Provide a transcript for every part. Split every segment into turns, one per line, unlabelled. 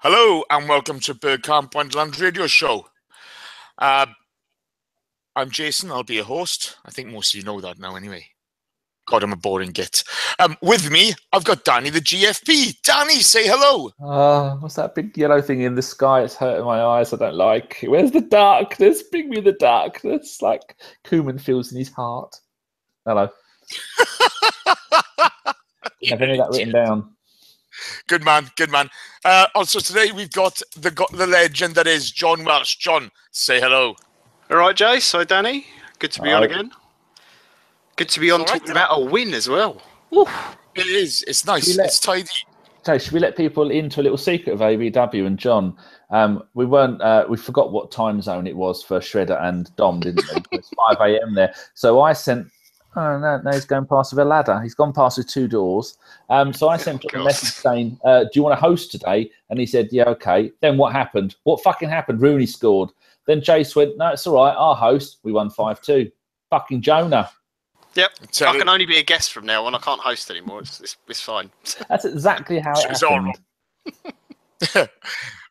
Hello and welcome to Bergkamp Wonderland Radio Show. I'm Jason. I'll be your host. I think most of you know that now anyway. God, I'm a boring git. With me, I've got Danny the GFP. Danny, say hello.
What's that big yellow thing in the sky? It's hurting my eyes. I don't like. Where's the darkness? Bring me the darkness. Like Koeman feels in his heart. Hello. Have any of that written down?
Good man. Also today we've got the legend that is John Welsh. John, say hello.
All right, Jace. Hi, Danny. Good to be on again. Good to be on talking about a win as well. Woo.
It is. It's nice. It's tidy.
So should we let people into a little secret of ABW and John? We forgot what time zone it was for Shredder and Dom, didn't we? It's 5 a.m. there. So I sent. Oh, no, he's going past with a ladder. He's gone past with two doors. So I sent him a message saying, do you want to host today? And he said, yeah, okay. Then what happened? What fucking happened? Rooney scored. Then Jace went, no, it's all right. I'll host. We won 5-2. Fucking Jonah.
Yep. I can only be a guest from now on. I can't host anymore. It's fine.
That's exactly how it happened.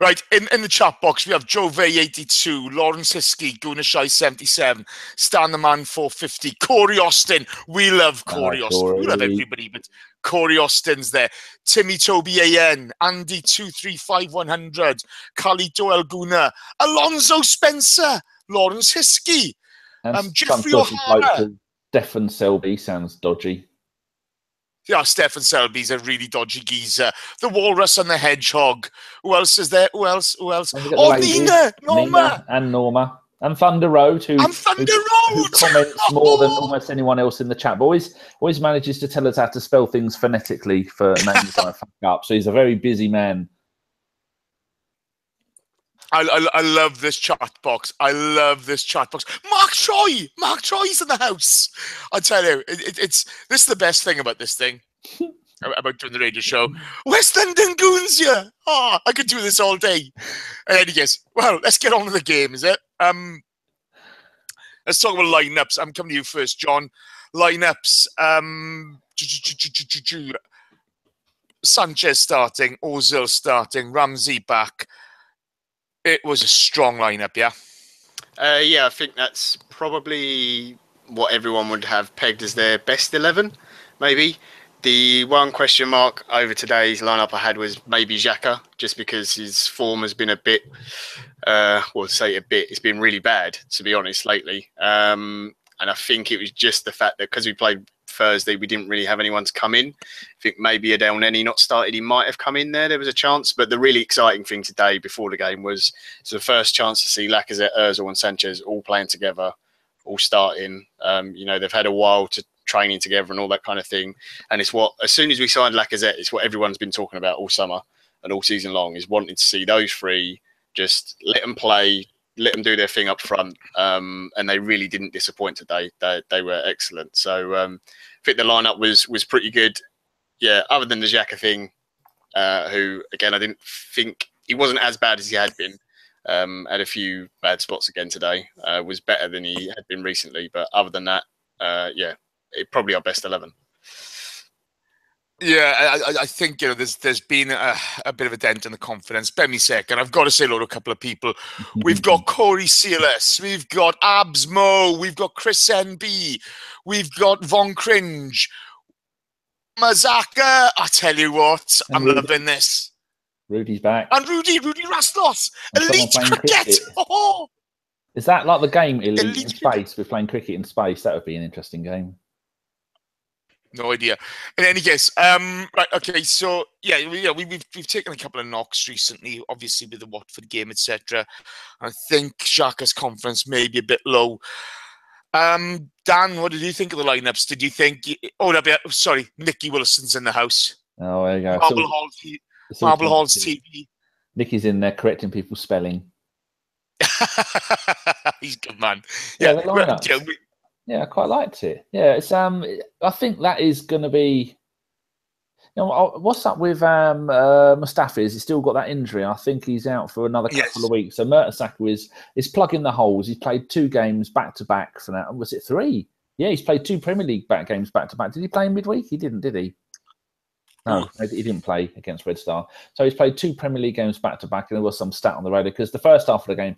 Right, in the chat box, we have Joe Vay 82, Lawrence Hiskey, Gunashai 77, Stan the Man 450, Corey Austin. We love Corey Austin. We love everybody, but Corey Austin's there. Timmy Toby AN, Andy 235100, Kali Doel Guna, Alonso Spencer, Lawrence Hiskey, Jeffrey O'Hara.
Stefan Selby sounds dodgy.
Yeah, Stefan Selby's a really dodgy geezer. The Walrus and the Hedgehog. Who else is there? Who else? Oh, Nina! Norma!
And Thunder Road, who comments more than almost anyone else in the chat, but always manages to tell us how to spell things phonetically for names I fuck up. So he's a very busy man.
I love this chat box. Mark Troy's in the house. I tell you, this is the best thing about this thing, about doing the radio show. West London Goons, yeah. Oh, I could do this all day. And then he goes, well, let's get on with the game, is it? Let's talk about lineups. I'm coming to you first, John. Lineups. Sanchez starting, Ozil starting, Ramsey back. It was a strong lineup, yeah?
Yeah, I think that's probably what everyone would have pegged as their best 11, maybe. The one question mark over today's lineup I had was maybe Xhaka, just because his form has been a bit, it's been really bad, to be honest, lately. And I think it was just the fact that because we played Thursday, we didn't really have anyone to come in. I think maybe Adel Neni not started, he might have come in there. There was a chance, but the really exciting thing today before the game was the first chance to see Lacazette, Ozil and Sanchez all playing together, all starting. They've had a while to training together and all that kind of thing. And it's what, as soon as we signed Lacazette, it's what everyone's been talking about all summer and all season long, is wanting to see those three, just let them play, let them do their thing up front, and they really didn't disappoint today. They were excellent. So I think the lineup was pretty good. Yeah, other than the Xhaka thing, who, again, I didn't think he wasn't as bad as he had been. Had a few bad spots again today. Was better than he had been recently. But other than that, probably our best 11.
Yeah, I think there's been a bit of a dent in the confidence. Bear me a second. I've got to say hello to a couple of people. We've got Corey Sealis, we've got Abs Mo, we've got Chris NB, we've got Von Cringe, Mazaka. I tell you what, I'm loving this.
Rudy's back.
And Rudy Rastlos, Elite Cricket. Oh.
Is that like the game Elite in Space? We're playing cricket in space. That would be an interesting game.
No idea. In any case, right, okay, so we've taken a couple of knocks recently, obviously with the Watford game, etc. I think Xhaka's confidence may be a bit low. Dan, what did you think of the lineups? Did you think? Nicky Wilson's in the house.
Oh, there you go.
Marble Hall's TV.
Nicky's in there correcting people's spelling.
He's a good man.
Yeah, the lineups. Yeah, I quite liked it. Yeah, it's I think that is going to be. What's up with Mustafi? He's still got that injury. I think he's out for another couple of weeks. So Mertesacker is plugging the holes. He's played 2 games back to back for that. Was it 3? Yeah, he's played 2 Premier League games back to back. Did he play in midweek? He didn't, did he? No, he didn't play against Red Star. So he's played 2 Premier League games back-to-back, and there was some stat on the radio, because the first half of the game,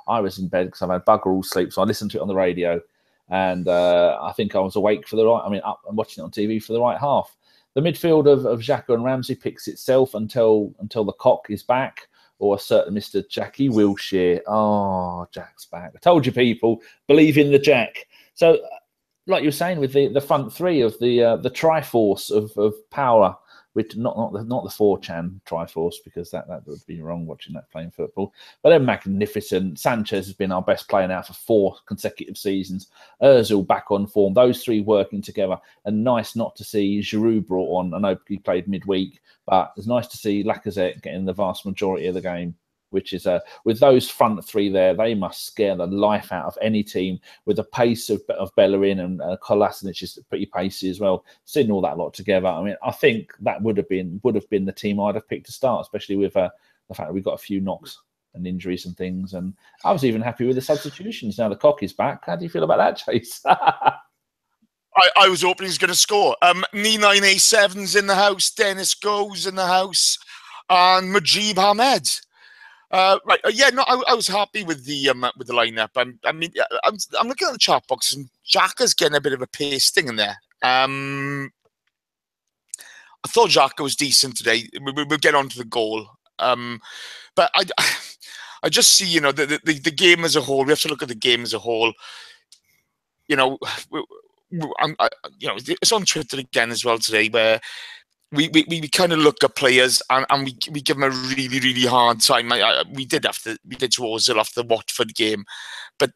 I was in bed because I've had bugger all sleep, so I listened to it on the radio, and I think I was awake up and watching it on TV for the right half. The midfield of Xhaka and Ramsey picks itself until the cock is back, or a certain Mr. Jackie Wilshere. Oh, Jack's back. I told you, people, believe in the Jack. So, like you were saying, with the front three of the Triforce of power, which not the 4chan Triforce, because that would be wrong watching that playing football. But they're magnificent. Sanchez has been our best player now for 4 consecutive seasons. Ozil back on form. Those 3 working together. And nice not to see Giroud brought on. I know he played midweek, but it's nice to see Lacazette getting the vast majority of the game, which is with those front 3 there, they must scare the life out of any team, with the pace of Bellerin and Kolasinac is pretty pacey as well. Seeing all that lot together, I mean, I think that would have been the team I'd have picked to start, especially with the fact that we've got a few knocks and injuries and things. And I was even happy with the substitutions. Now the cock is back. How do you feel about that, Chase?
I was hoping he was going to score. Ni9A7's in the house. Dennis Goes in the house. And Majib Ahmed. I was happy with the lineup. I'm looking at the chat box, and Xhaka's getting a bit of a pasting in there. I thought Xhaka was decent today. We'll get on to the goal. But I just see, the game as a whole. We have to look at the game as a whole. It's on Twitter again as well today, where we kind of look at players and we give them a really, really hard time. We did to Ozil after the Watford game, but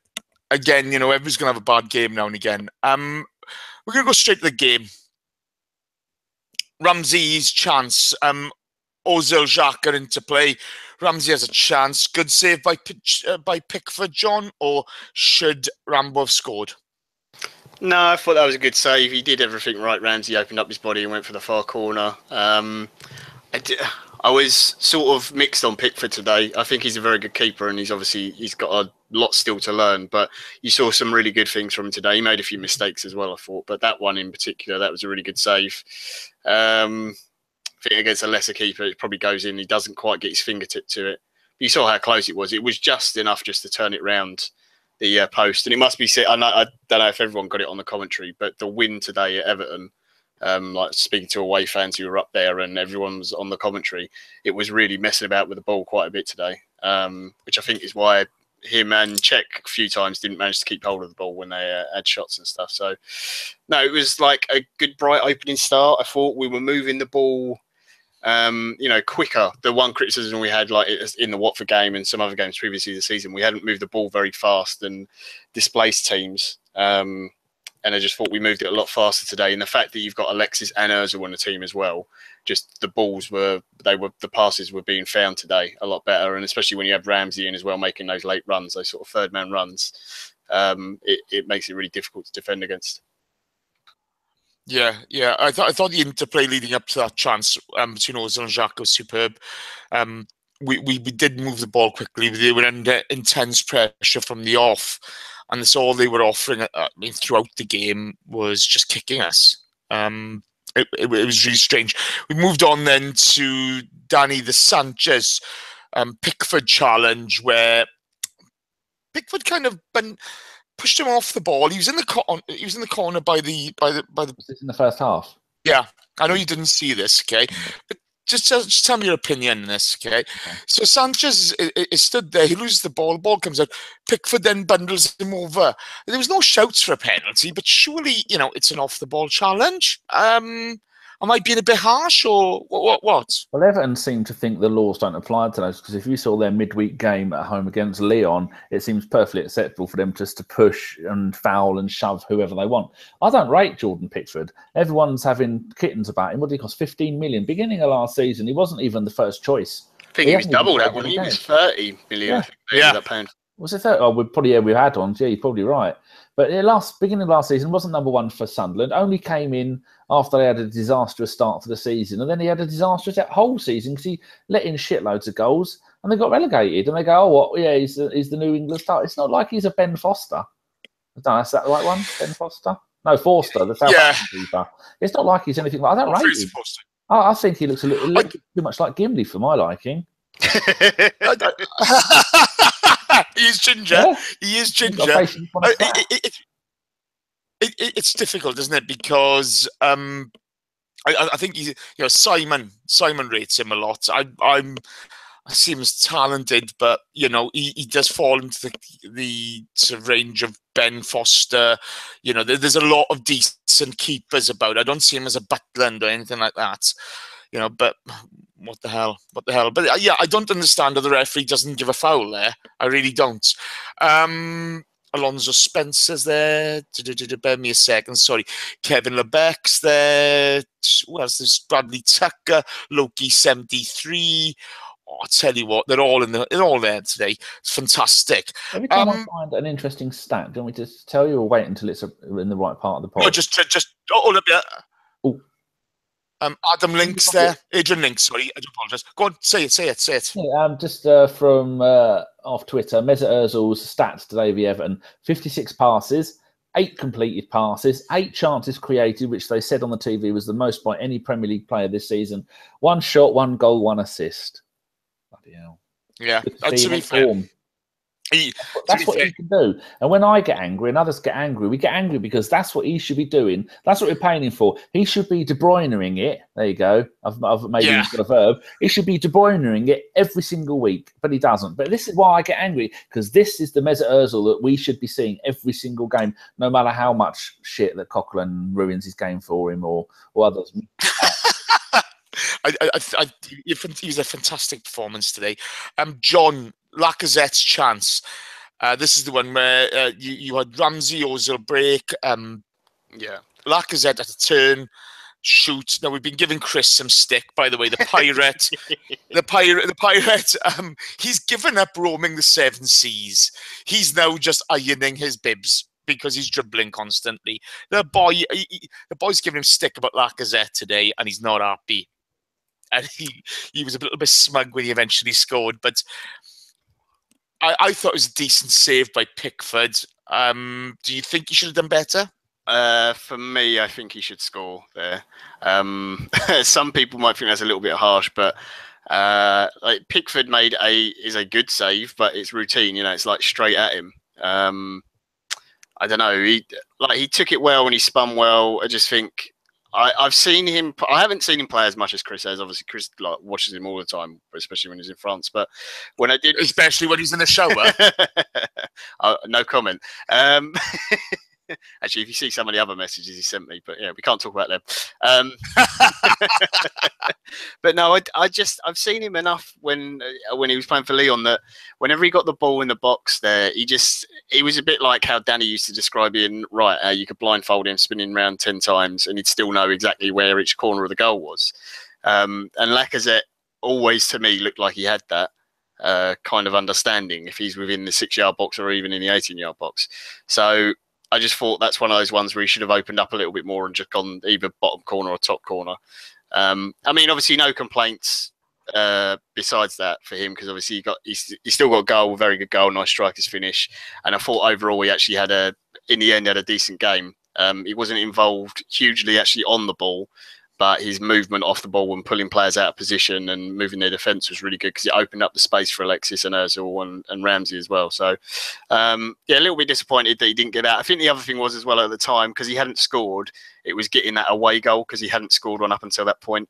again, everyone's gonna have a bad game now and again. We're gonna go straight to the game. Ramsey's chance. Ozil, Xhaka into play. Ramsey has a chance. Good save by Pickford, John, or should Rambo have scored?
No, I thought that was a good save. He did everything right. Ramsey opened up his body and went for the far corner. I was sort of mixed on Pickford today. I think he's a very good keeper, and he's got a lot still to learn. But you saw some really good things from him today. He made a few mistakes as well, I thought. But that one in particular, that was a really good save. I think against a lesser keeper, it probably goes in. He doesn't quite get his fingertip to it. But you saw how close it was. It was just enough just to turn it round the post. And it must be said, I don't know if everyone got it on the commentary, but the win today at Everton, like speaking to away fans who were up there and everyone was on the commentary, it was really messing about with the ball quite a bit today, which I think is why him and Czech a few times didn't manage to keep hold of the ball when they had shots and stuff. So, no, it was like a good, bright opening start. I thought we were moving the ball quicker. The one criticism we had, like in the Watford game and some other games previously this season, we hadn't moved the ball very fast and displaced teams. And I just thought we moved it a lot faster today. And the fact that you've got Alexis and Ozil on the team as well, just the passes were being found today a lot better. And especially when you have Ramsey in as well, making those late runs, those sort of third man runs, it makes it really difficult to defend against.
Yeah. I thought the interplay leading up to that chance between Ozil and Xhaka was superb. We did move the ball quickly. They were under intense pressure from the off, and that's all they were offering. Throughout the game was just kicking us. It was really strange. We moved on then to Danny the Sanchez Pickford challenge, where Pickford kind of pushed him off the ball. He was in the corner by the.
Was this in the first half?
Yeah, I know you didn't see this, okay, but just tell me your opinion on this, okay? So Sanchez is stood there. He loses the ball. The ball comes out. Pickford then bundles him over. There was no shouts for a penalty, but surely it's an off the ball challenge. Am I being a bit harsh, or what?
Well, Everton seem to think the laws don't apply to those, because if you saw their midweek game at home against Lyon, it seems perfectly acceptable for them just to push and foul and shove whoever they want. I don't rate Jordan Pickford. Everyone's having kittens about him. What did he cost? 15 million. Beginning of last season, he wasn't even the first choice.
I think he was double that one. He was 30 million.
Yeah.
Was it 30? Oh, we had on. Yeah, you're probably right. But beginning of last season, wasn't number one for Sunderland. Only came in after they had a disastrous start to the season, and then he had a disastrous whole season because he let in shitloads of goals, and they got relegated. And they go, "Oh, what? Yeah, he's the New England star." It's not like he's a Ben Foster. I don't know, is that the right one? Ben Foster? No, Forster, the Southampton keeper. It's not like he's anything like. I don't rate him. I think he looks a little too much like Gimli for my liking.
He is ginger.
Yeah.
He is ginger. It's difficult, isn't it? Because I think Simon rates him a lot. I see him as talented, but he does fall into the sort of range of Ben Foster. There's a lot of decent keepers about. I don't see him as a Butland or anything like that. But what the hell? But yeah, I don't understand how the referee doesn't give a foul there. I really don't. Alonso Spencer's there. Bear me a second. Sorry. Kevin Lebeck's there. Who else? There's Bradley Tucker, Loki 73. Oh, I'll tell you what, they're all there today. It's fantastic.
Every time I find an interesting stat, do you want me to tell you or wait until it's in the right part of the pod?
No, just Adam Link's there. Adrian Link, sorry, I do apologise. Go on, say it.
Yeah, just from off Twitter, Mesut Ozil's stats today for Everton: 56 passes, 8 completed passes, 8 chances created, which they said on the TV was the most by any Premier League player this season. 1 shot, 1 goal, 1 assist. Bloody hell.
Yeah, to be fair.
That's what he can do. And when I get angry and others get angry, we get angry because that's what he should be doing. That's what we're paying him for. He should be De Bruyne-ing it. There you go. I've maybe got a verb. He should be De Bruyne-ing it every single week, but he doesn't. But this is why I get angry, because this is the Mesut Ozil that we should be seeing every single game, no matter how much shit that Coquelin ruins his game for him or others.
He was a fantastic performance today. John, Lacazette's chance. This is the one where you had Ramsey, Ozil break. Lacazette at a turn, shoot. Now we've been giving Chris some stick, by the way. The pirate, the pirate. He's given up roaming the 7 seas. He's now just ironing his bibs because he's dribbling constantly. The boy's giving him stick about Lacazette today, and he's not happy. And he was a little bit smug when he eventually scored, but I thought it was a decent save by Pickford. Do you think he should have done better?
For me, I think he should score there. Some people might think that's a little bit harsh, but like Pickford is a good save, but it's routine. It's like straight at him. I don't know. He took it well and he spun well. I just think. I've seen him. I haven't seen him play as much as Chris has. Obviously, Chris watches him all the time, especially when he's in France. But when I did,
especially when he's in the shower,
no comment. Actually, if you see some of the other messages he sent me, but yeah, we can't talk about them. But no, I've seen him enough when he was playing for Lyon that whenever he got the ball in the box there, he was a bit like how Danny used to describe him. Right, you could blindfold him spinning around 10 times and he'd still know exactly where each corner of the goal was. And Lacazette always to me looked like he had that kind of understanding if he's within the 6-yard box or even in the 18-yard box. So I just thought that's one of those ones where he should have opened up a little bit more and just gone either bottom corner or top corner. I mean, obviously, no complaints besides that for him because obviously he's still got a goal, very good goal, nice striker's finish. And I thought overall he actually had a decent game. He wasn't involved hugely actually on the ball, but his movement off the ball and pulling players out of position and moving their defence was really good because it opened up the space for Alexis and Ozil and Ramsey as well. So, a little bit disappointed that he didn't get out. I think the other thing was as well at the time, because he hadn't scored, it was getting that away goal because he hadn't scored one up until that point,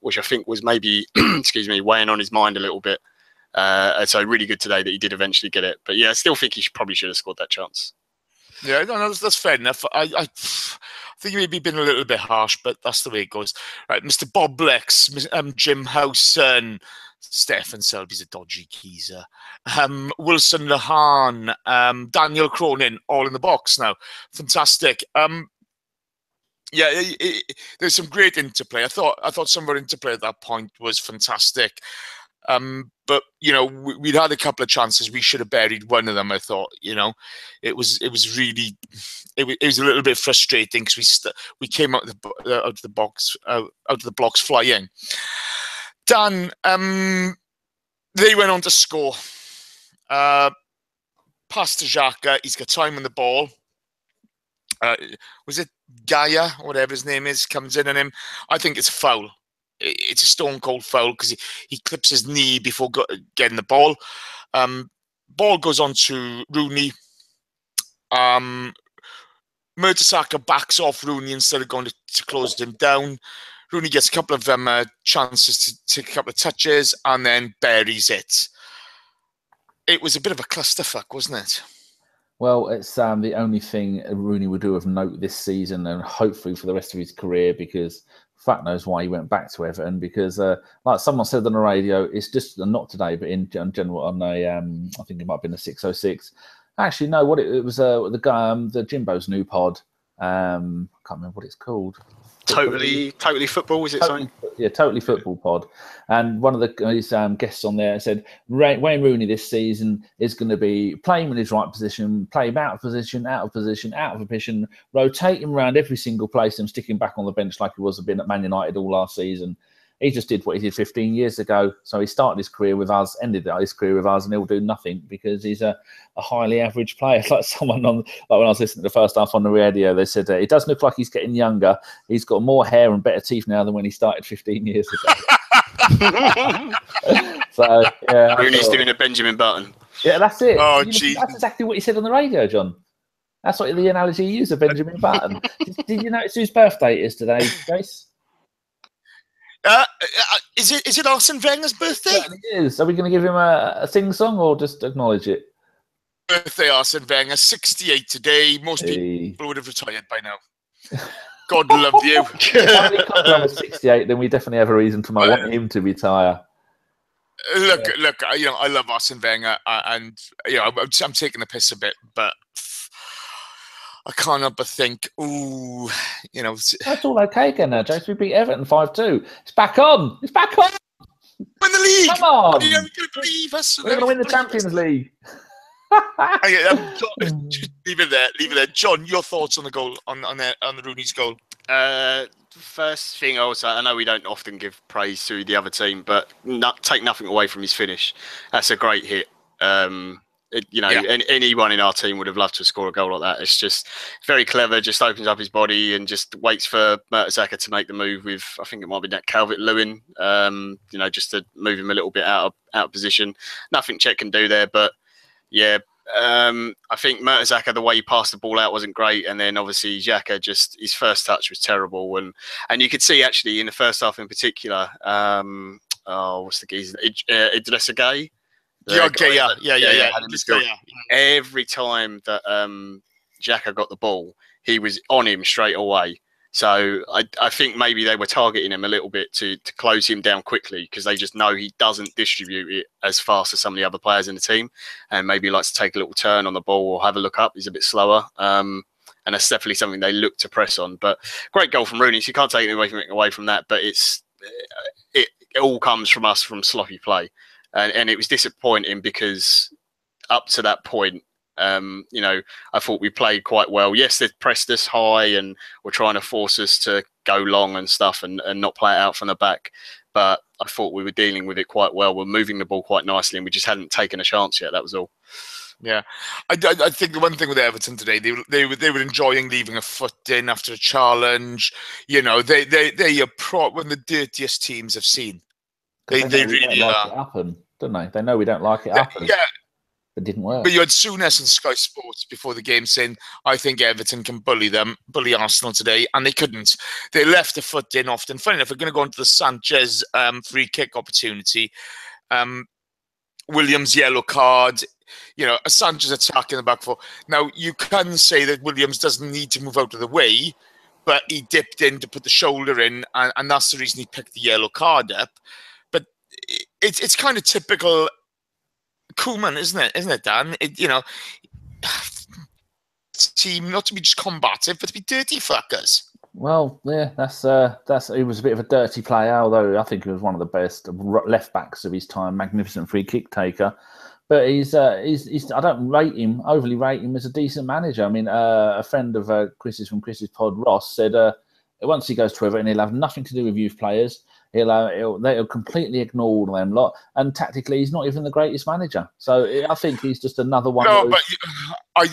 which I think was maybe, weighing on his mind a little bit. So really good today that he did eventually get it. But yeah, I still think he probably should have scored that chance.
Yeah, no, that's fair enough. I think maybe been a little bit harsh, but that's the way it goes. Right, Mr. Bob Lex, Jim Howson, Stefan Selby's a dodgy geezer, Wilson Lahan, Daniel Cronin, all in the box now. Fantastic. There's some great interplay. I thought some of our interplay at that point was fantastic. But we'd had a couple of chances. We should have buried one of them. I thought, it was really, it was a little bit frustrating because we came out of the blocks flying. Dan, they went on to score. Pass to Xhaka. He's got time on the ball. was it Gaia, whatever his name is, comes in on him. I think it's a foul. It's a stone cold foul because he clips his knee before getting the ball. Ball goes on to Rooney. Mertesacker backs off Rooney instead of going to close him down. Rooney gets a couple of chances to take a couple of touches and then buries it. It was a bit of a clusterfuck, wasn't it?
Well, it's the only thing Rooney would do of note this season and hopefully for the rest of his career, because fuck knows why he went back to Everton, because like someone said on the radio, it's just not today, but in general on a, I think it might have been a 606. Actually, no, what it was the guy, the Jimbo's new pod. I can't remember what it's called.
Totally Football, is it something?
Yeah, Totally Football pod. And one of his guests on there said Wayne Rooney this season is going to be playing in his right position, play him out of position, rotate him around every single place and stick him back on the bench like he was been at Man United all last season. He just did what he did 15 years ago. So he started his career with us, ended his career with us, and he'll do nothing because he's a highly average player. Like someone when I was listening to the first half on the radio, they said it does look like he's getting younger. He's got more hair and better teeth now than when he started 15 years ago. So yeah,
Rooney's doing a Benjamin Button.
Yeah, that's it.
Oh, gee.
That's exactly what he said on the radio, John. That's what the analogy he used of Benjamin Button. Did you notice whose birthday it is today, Grace?
Is it Arsene Wenger's birthday?
It is. Are we going to give him a sing-song or just acknowledge it?
Birthday Arsene Wenger, 68 today. Most people would have retired by now. God love you.
If he comes on with 68, then we definitely have a reason to want him to retire.
Look, I love Arsene Wenger, and I'm taking the piss a bit, but I can't help but think,
that's all okay again now, James. We beat Everton 5-2. It's back on. It's back on.
Win the league.
Come on.
You're going to believe us.
We're going to win the Champions League.
Leave it there. John, your thoughts on the goal, on the Rooney's goal?
First thing I know we don't often give praise to the other team, but take nothing away from his finish. That's a great hit. Anyone in our team would have loved to score a goal like that. It's just very clever, just opens up his body and just waits for Mertesacker to make the move with, I think it might be that Calvert-Lewin, just to move him a little bit out of position. Nothing Cech can do there, but yeah, I think Mertesacker, the way he passed the ball out wasn't great, and then obviously Xhaka, just his first touch was terrible, and you could see actually in the first half in particular, what's the geezer? Idrissa Gueye. Yeah. Every time that Xhaka got the ball, he was on him straight away. So I think maybe they were targeting him a little bit to close him down quickly, because they just know he doesn't distribute it as fast as some of the other players in the team, and maybe likes to take a little turn on the ball or have a look up. He's a bit slower. And that's definitely something they look to press on. But great goal from Rooney. So you can't take anything away from that. But it all comes from us, from sloppy play. And it was disappointing because up to that point, I thought we played quite well. Yes, they pressed us high and were trying to force us to go long and stuff and not play it out from the back. But I thought we were dealing with it quite well. We're moving the ball quite nicely, and we just hadn't taken a chance yet. That was all.
Yeah, I think the one thing with Everton today, they were enjoying leaving a foot in after a challenge. They are one of the dirtiest teams I've seen. They really
like
are.
It happen, don't they? They know we don't like it happen.
Yeah.
It didn't work.
But you had Souness and Sky Sports before the game saying, I think Everton can bully Arsenal today, and they couldn't. They left a foot in often. Funny enough, we're going to go on to the Sanchez free kick opportunity. Williams' yellow card, a Sanchez attack in the back four. Now, you can say that Williams doesn't need to move out of the way, but he dipped in to put the shoulder in, and that's the reason he picked the yellow card up. But it's kind of typical Koeman, isn't it, Dan? Team not to be just combative, but to be dirty fuckers.
Well, yeah, that's he was a bit of a dirty player, although I think he was one of the best left backs of his time. Magnificent free kick taker, but he's I don't overly rate him as a decent manager. I mean, a friend of Chris's from Chris's pod, Ross, said once he goes to Everton, he'll have nothing to do with youth players. They'll completely ignore them lot. And tactically, he's not even the greatest manager. So I think he's just another one.
No, but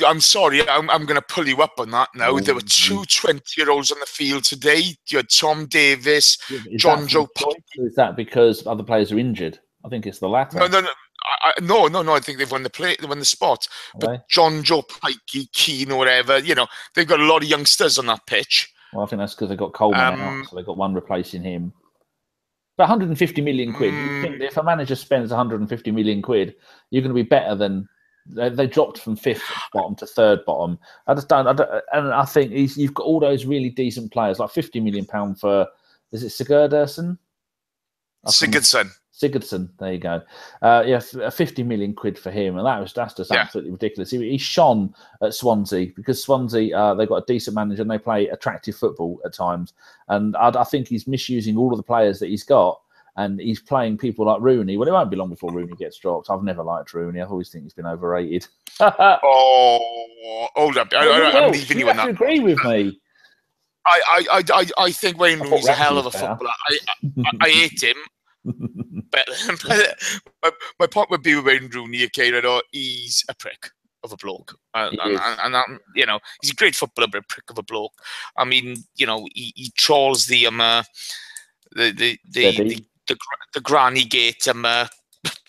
I'm sorry. I'm going to pull you up on that now. There were two 20-year-olds on the field today. You had Tom Davis, John Joe.
Is that because other players are injured? I think it's the latter.
No. I think they've won the spot. But John Joe Pikey, Keane, or whatever, they've got a lot of youngsters on that pitch.
Well, I think that's because they've got Coleman out, so they've got one replacing him. But 150 million quid. You think if a manager spends 150 million quid, you're going to be better than they dropped from 5th bottom to 3rd bottom. I think you've got all those really decent players, like 50 million pound for, is it Sigurdsson? Sigurdsson, there you go. 50 million quid for him, and that's just absolutely ridiculous. He shone at Swansea because Swansea they've got a decent manager and they play attractive football at times. And I think he's misusing all of the players that he's got, and he's playing people like Rooney. Well, it won't be long before Rooney gets dropped. I've never liked Rooney. I've always think he's been overrated.
Hold up! I'm leaving you on that.
You agree with me?
I think Wayne Rooney's a hell of a footballer. I hate him. But my point would be with Wayne Rooney, he's a prick of a bloke, and he's a great footballer, but a prick of a bloke. I mean, he trolls the granny gate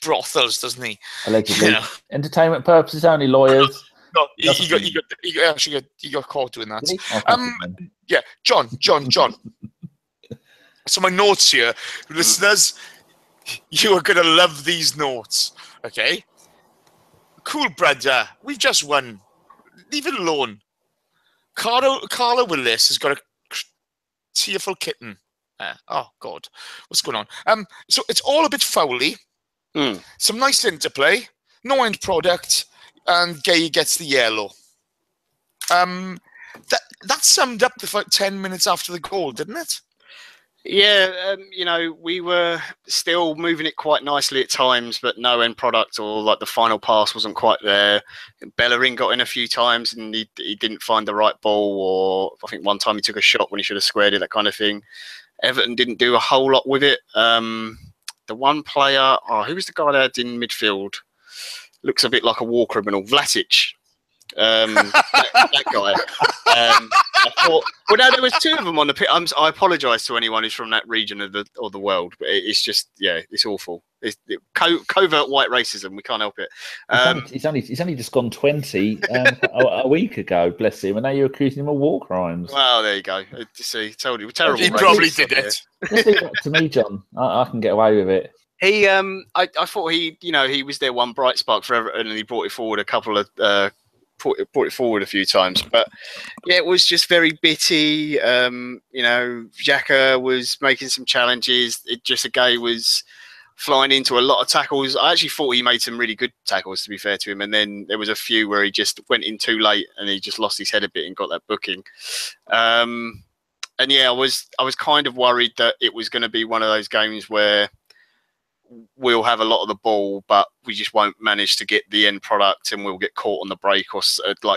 brothels, doesn't he?
Allegedly, entertainment purposes only, lawyers.
No, he got caught doing that. John. So my notes here, listeners, you are going to love these notes, okay? Cool, brother. We've just won. Leave it alone. Carla Willis has got a tearful kitten. Oh, God. What's going on? So it's all a bit fouly. Some nice interplay. No end product. And Gay gets the yellow. That summed up the 10 minutes after the goal, didn't it?
Yeah, we were still moving it quite nicely at times, but no end product, or like the final pass wasn't quite there. Bellerin got in a few times and he didn't find the right ball, or I think one time he took a shot when he should have squared it, that kind of thing. Everton didn't do a whole lot with it. The one player, who was the guy that had in midfield? Looks a bit like a war criminal, Vlasic. That guy. I thought, well, no, there was 2 of them on the pitch. I apologise to anyone who's from that region of the world, but it's just, it's awful. It's covert white racism. We can't help it.
He's only just gone 20 a week ago, bless him, and now you're accusing him of war crimes.
Well, there you go. See, told you, terrible.
He probably did it.
Just leave that to me, John. I can get away with it.
He, I thought he was their one bright spark for Everton, and he brought it forward brought it forward a few times, but it was just very bitty. Xhaka was making some challenges. Gay was flying into a lot of tackles. I actually thought he made some really good tackles, to be fair to him, and then there was a few where he just went in too late and he just lost his head a bit and got that booking. I was kind of worried that it was going to be one of those games where we'll have a lot of the ball, but we just won't manage to get the end product, and we'll get caught on the break or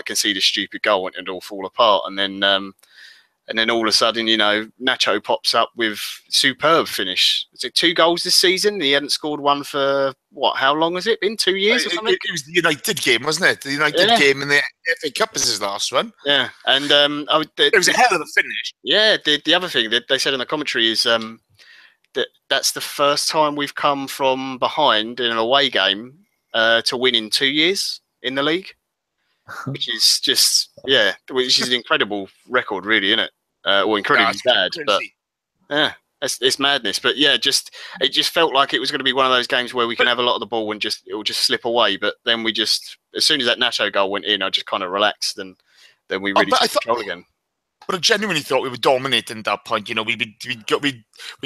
concede a stupid goal and it'll fall apart. And then all of a sudden, Nacho pops up with superb finish. Is it 2 goals this season? He hadn't scored one for how long has it been? 2 years or something?
It was the United game, wasn't it? The United game in the FA Cup was his last one.
Yeah, and
it was a hell of a finish.
Yeah, the other thing that they said in the commentary is that's the first time we've come from behind in an away game to win in 2 years in the league, which is just which is an incredible record, really, isn't it? Or incredibly bad, but it's madness. But it just felt like it was going to be one of those games where we can have a lot of the ball and it will just slip away. But then as soon as that Nacho goal went in, I just kind of relaxed, and then we really took control again.
But I genuinely thought we were dominating at that point. We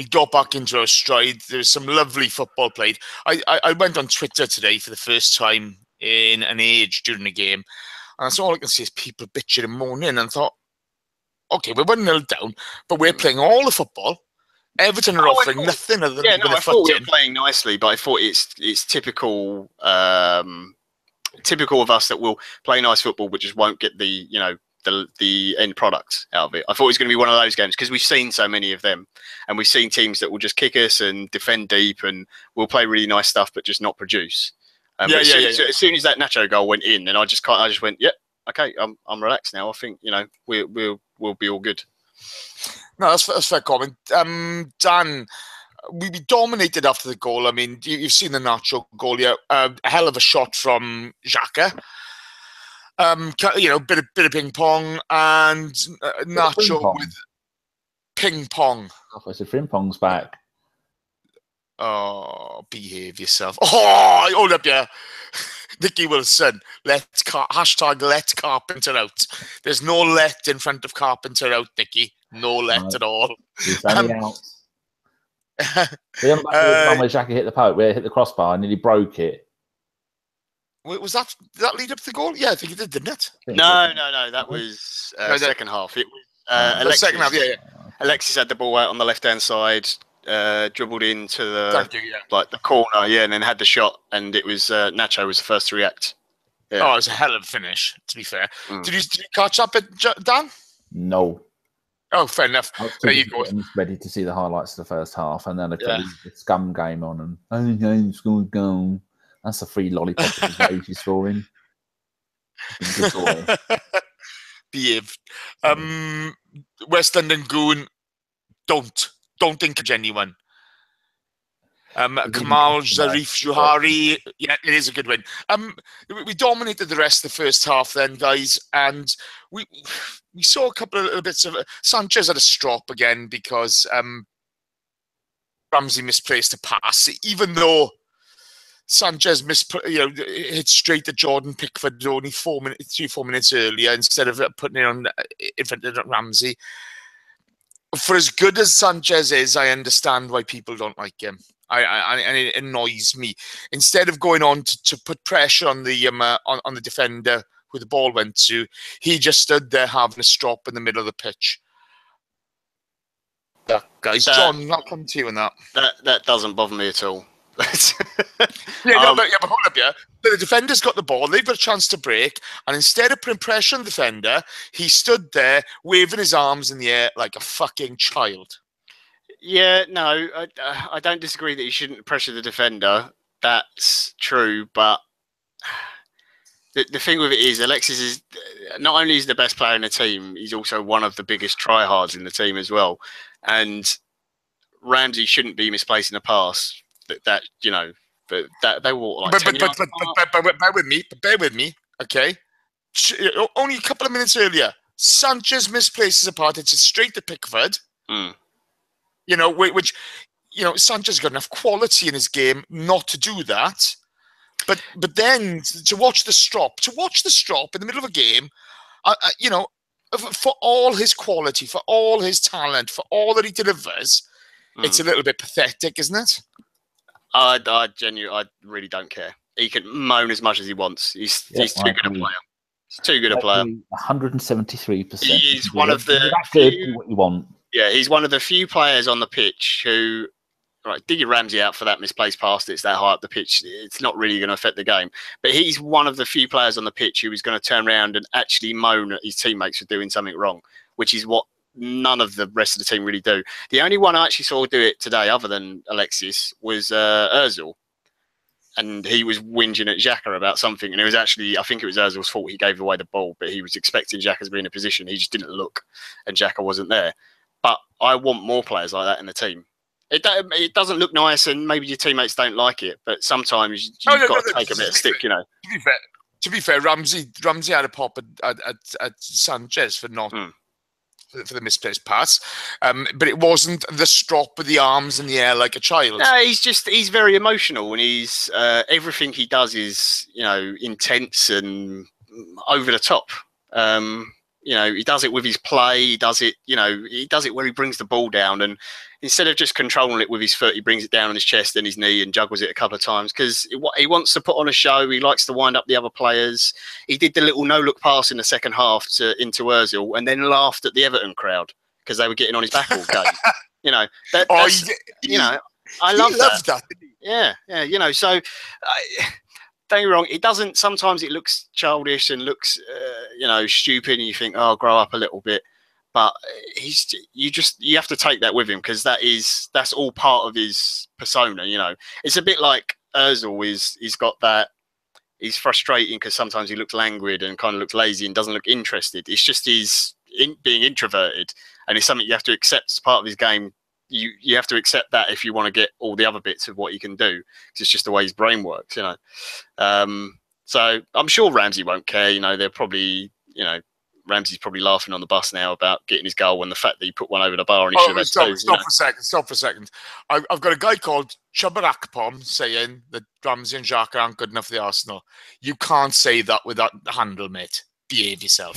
got back into our stride. There was some lovely football played. I went on Twitter today for the first time in an age during the game, and that's all I can see is people bitching and moaning. And I thought, okay, we're 1-0 down, but we're playing all the football. Everton are offering nothing other than
I thought we were playing nicely, but I thought it's typical of us that will play nice football, but just won't get the the end product out of it. I thought it was going to be one of those games because we've seen so many of them, and we've seen teams that will just kick us and defend deep and will play really nice stuff, but just not produce. So as soon as that Nacho goal went in, and I just went, yep, okay, I'm relaxed now. I think we'll be all good.
No, that's a fair comment. Dan, we dominated after the goal. I mean, you've seen the Nacho goal, yeah. A hell of a shot from Xhaka. Bit of ping pong and Nacho with ping pong.
I said ping pong's back.
Oh, behave yourself. Oh, hold up, yeah. Nicky Wilson, hashtag let Carpenter out. There's no let in front of Carpenter out, Nicky. No let at all.
He's only out. The one where Xhaka hit the post, where it hit the crossbar and nearly broke it.
Wait, did that lead up to the goal? Yeah, I think it did, didn't it?
No. That was second half. It was Alexis.
Second half, yeah.
Alexis had the ball out on the left-hand side, dribbled into the corner, and then had the shot, and it was Nacho was the first to react. Yeah.
Oh, it was a hell of a finish, to be fair. Did you catch up it, Dan?
No.
Oh, fair enough. There you go.
I'm ready to see the highlights of the first half, and then I put the scum game on, and go. That's a free lollipop that he's scoring. Good boy.
Behave. West London Goon, don't encourage anyone. Kamal Zarif Johari, yeah, it is a good win. We dominated the rest of the first half then, guys, and we saw a couple of little bits of Sanchez had a strop again because Ramsey misplaced a pass, even though Sanchez hit straight at Jordan Pickford only 4 minutes earlier instead of putting it on in front of Ramsey. For as good as Sanchez is, I understand why people don't like him. And it annoys me. Instead of going on to put pressure on the defender who the ball went to, he just stood there having a strop in the middle of the pitch. Guys, John, I'll come to you on that.
That doesn't bother me at all.
but hold up, yeah. The defender's got the ball, they've got a chance to break, and instead of putting pressure on the defender, he stood there waving his arms in the air like a fucking child.
Yeah, no, I don't disagree that he shouldn't pressure the defender. That's true, but the thing with it is Alexis is not only is the best player in the team, he's also one of the biggest tryhards in the team as well. And Ramsey shouldn't be misplacing a pass. That they will like.
But bear with me, okay? Only a couple of minutes earlier, Sanchez misplaces a pass. It's straight to Pickford. Which Sanchez got enough quality in his game not to do that. But then to watch the strop in the middle of a game, for all his quality, for all his talent, for all that he delivers, it's a little bit pathetic, isn't it?
I really don't care. He can moan as much as he wants. He's too good a player. He's too good a player.
173%.
He's one of the
few, what you want.
Yeah, he's one of the few players on the pitch who, right, digging Ramsey out for that misplaced pass that's that high up the pitch, it's not really going to affect the game. But he's one of the few players on the pitch who is going to turn around and actually moan at his teammates for doing something wrong, which is what none of the rest of the team really do. The only one I actually saw do it today, other than Alexis, was Ozil. And he was whinging at Xhaka about something. And it was actually, I think it was Ozil's fault he gave away the ball, but he was expecting Xhaka to be in a position. He just didn't look, and Xhaka wasn't there. But I want more players like that in the team. It doesn't look nice, and maybe your teammates don't like it, but sometimes you've got to take a bit of stick,
To be fair, Ramsey had a pop at Sanchez for not... for the misplaced pass, but it wasn't the strop with the arms in the air like a child.
No, he's very emotional, and he's everything he does is intense and over the top. He does it with his play. He does it, he does it where he brings the ball down, and instead of just controlling it with his foot, he brings it down on his chest and his knee and juggles it a couple of times because he wants to put on a show. He likes to wind up the other players. He did the little no-look pass in the second half into Ozil and then laughed at the Everton crowd because they were getting on his back all game. I love that. Yeah. So don't get me wrong, it doesn't. Sometimes it looks childish and looks, stupid, and you think, "Oh, grow up a little bit." But you have to take that with him because that's all part of his persona. It's a bit like Özil he's got that. He's frustrating because sometimes he looks languid and kind of looks lazy and doesn't look interested. It's just being introverted, and it's something you have to accept as part of his game. You have to accept that if you want to get all the other bits of what he can do, because it's just the way his brain works, So I'm sure Ramsey won't care. They're probably, Ramsey's probably laughing on the bus now about getting his goal and the fact that he put one over the bar and he should have had two.
Stop for a second. I've got a guy called Chubarakpom saying that Ramsey and Xhaka aren't good enough for the Arsenal. You can't say that with that handle, mate. Behave yourself.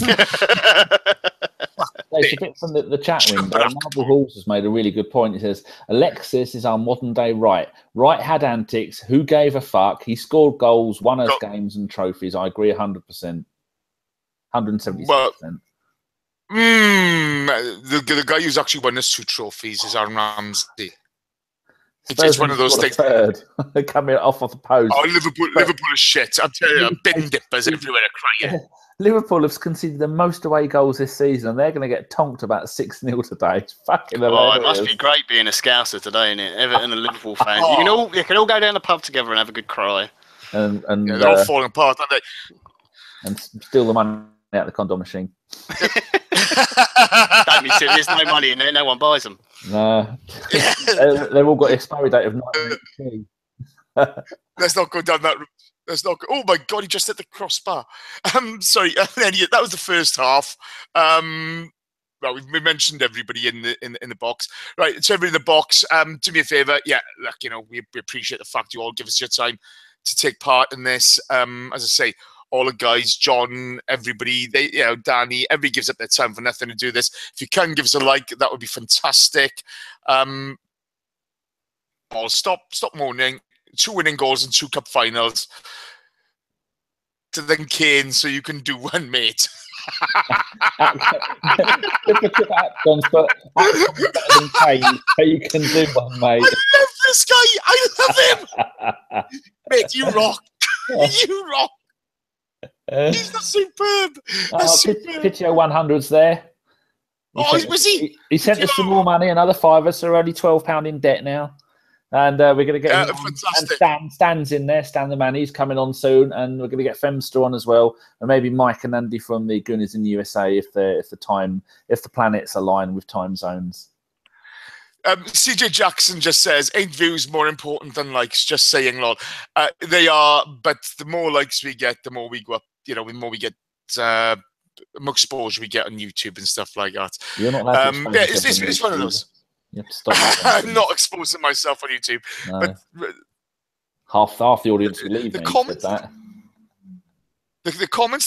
It's a bit from the chat window. Marble Halls has made a really good point. He says, Alexis is our modern day Wright. Wright had antics. Who gave a fuck? He scored goals, won us games and trophies. I agree 100%. 176%.
Well, the guy who's actually won us 2 trophies is Aaron Ramsey. It's one of those things.
They're coming off the post.
Oh, Liverpool is shit. I'm telling you, bin dippers everywhere are crying.
Liverpool have conceded the most away goals this season, and they're going to get tonked about 6-0 today. It's fucking hilarious.
It must be great being a Scouser today, isn't it? Everton and Liverpool fans. You can all go down the pub together and have a good cry.
And
they're all falling apart, aren't they?
And steal the money out of the condom machine.
Don't be silly. There's no money in there. No one buys them.
No. They've all got an expiry date of 1982.
Let's not go down that route. Oh my God, he just hit the crossbar. Sorry, that was the first half. Well, we mentioned everybody in the box, right? So everybody in the box. Do me a favor, we appreciate the fact you all give us your time to take part in this. As I say, all the guys, John, everybody, Danny, everybody gives up their time for nothing to do this. If you can give us a like, that would be fantastic. Stop moaning. 2 winning goals and 2 cup finals. To then Kane, so you can do one, mate.
But Kane, so you can do one, mate.
I love this guy. I love him. Mate, you rock. You rock. He's superb.
Pitio 100's there.
Was he?
He sent us some more money, another £5, so we're only £12 in debt now. And we're going to get Stan's in there. Stan the man, he's coming on soon, and we're going to get Femster on as well, and maybe Mike and Andy from the Gooners in the USA if the planets align with time zones.
CJ Jackson just says, ain't views more important than likes? Just saying, lol. They are, but the more likes we get, the more we go up. The more we get, more exposure we get on YouTube and stuff like that.
You're not allowed to
it's one of those.
You have to stop.
I'm not exposing myself on YouTube.
No.
But
half the audience will leave. The comments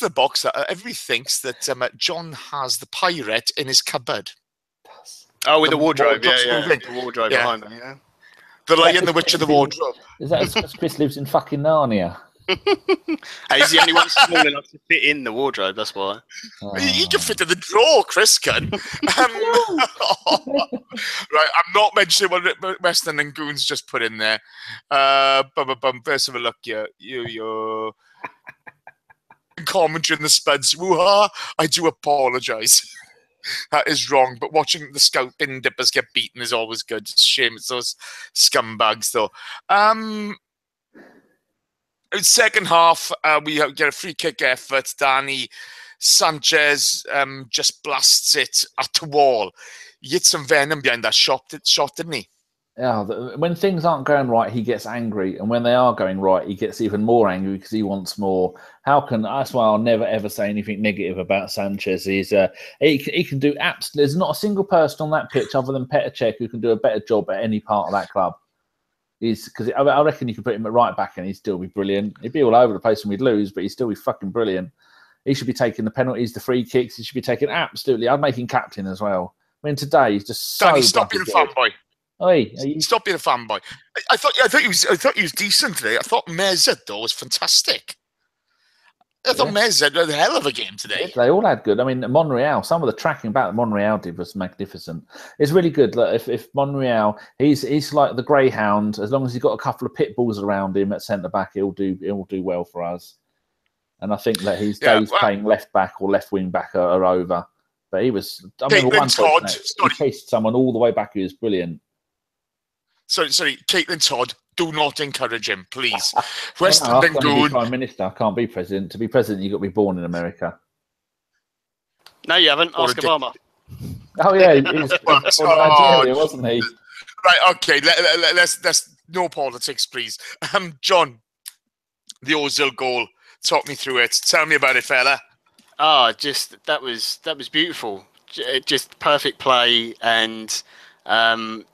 in the box that everybody thinks that John has the pirate in his cupboard.
Oh, with the wardrobe, the wardrobe behind me, yeah.
The Lion, the Witch, of the Wardrobe.
Is that because Chris lives in fucking Narnia?
He's the only one small enough to fit in the wardrobe, that's why.
He can fit in the drawer, Chris can. Right, I'm not mentioning what Western and Goons just put in there. First of a look here. Your commentary in the Spuds. Woo-ha! I do apologise. That is wrong, but watching the Scout bin dippers get beaten is always good. It's a shame it's those scumbags, though. In second half, we get a free kick effort. Danny Sanchez just blasts it at the wall. He hit some venom behind that shot, didn't he?
Yeah, when things aren't going right, he gets angry, and when they are going right, he gets even more angry because he wants more. That's why I'll never ever say anything negative about Sanchez. He can do absolutely. There's not a single person on that pitch other than Petr Cech who can do a better job at any part of that club. Because I reckon you could put him at right back and he'd still be brilliant. He'd be all over the place and we'd lose, but he'd still be fucking brilliant. He should be taking the penalties, the free kicks. He should be taking absolutely. I'd make him captain as well. I mean, today he's just so.
Danny, stop being a fanboy.
Oi,
stop being a fanboy. I thought he was decent today. I thought Meza though was fantastic. I thought Mez had a hell of a game today.
They all had good. I mean, Monreal, some of the tracking back that Monreal did was magnificent. It's really good. Like, if Monreal, he's like the greyhound. As long as he's got a couple of pit bulls around him at centre back, he'll do well for us. And I think that his days playing left back or left wing back are over. But he was. I remember one point he chased someone all the way back. He was brilliant.
Sorry, Caitlin Todd. Do not encourage him, please.
Western Rangoon. Prime Minister. I can't be president. To be president, you've got to be born in America.
No, you haven't. Ask Obama.
Oh yeah, he was born in Nigeria, wasn't he?
Right. Okay. Let's no politics, please. John, the Ozil goal. Talk me through it. Tell me about it, fella.
That was beautiful. Just perfect play and.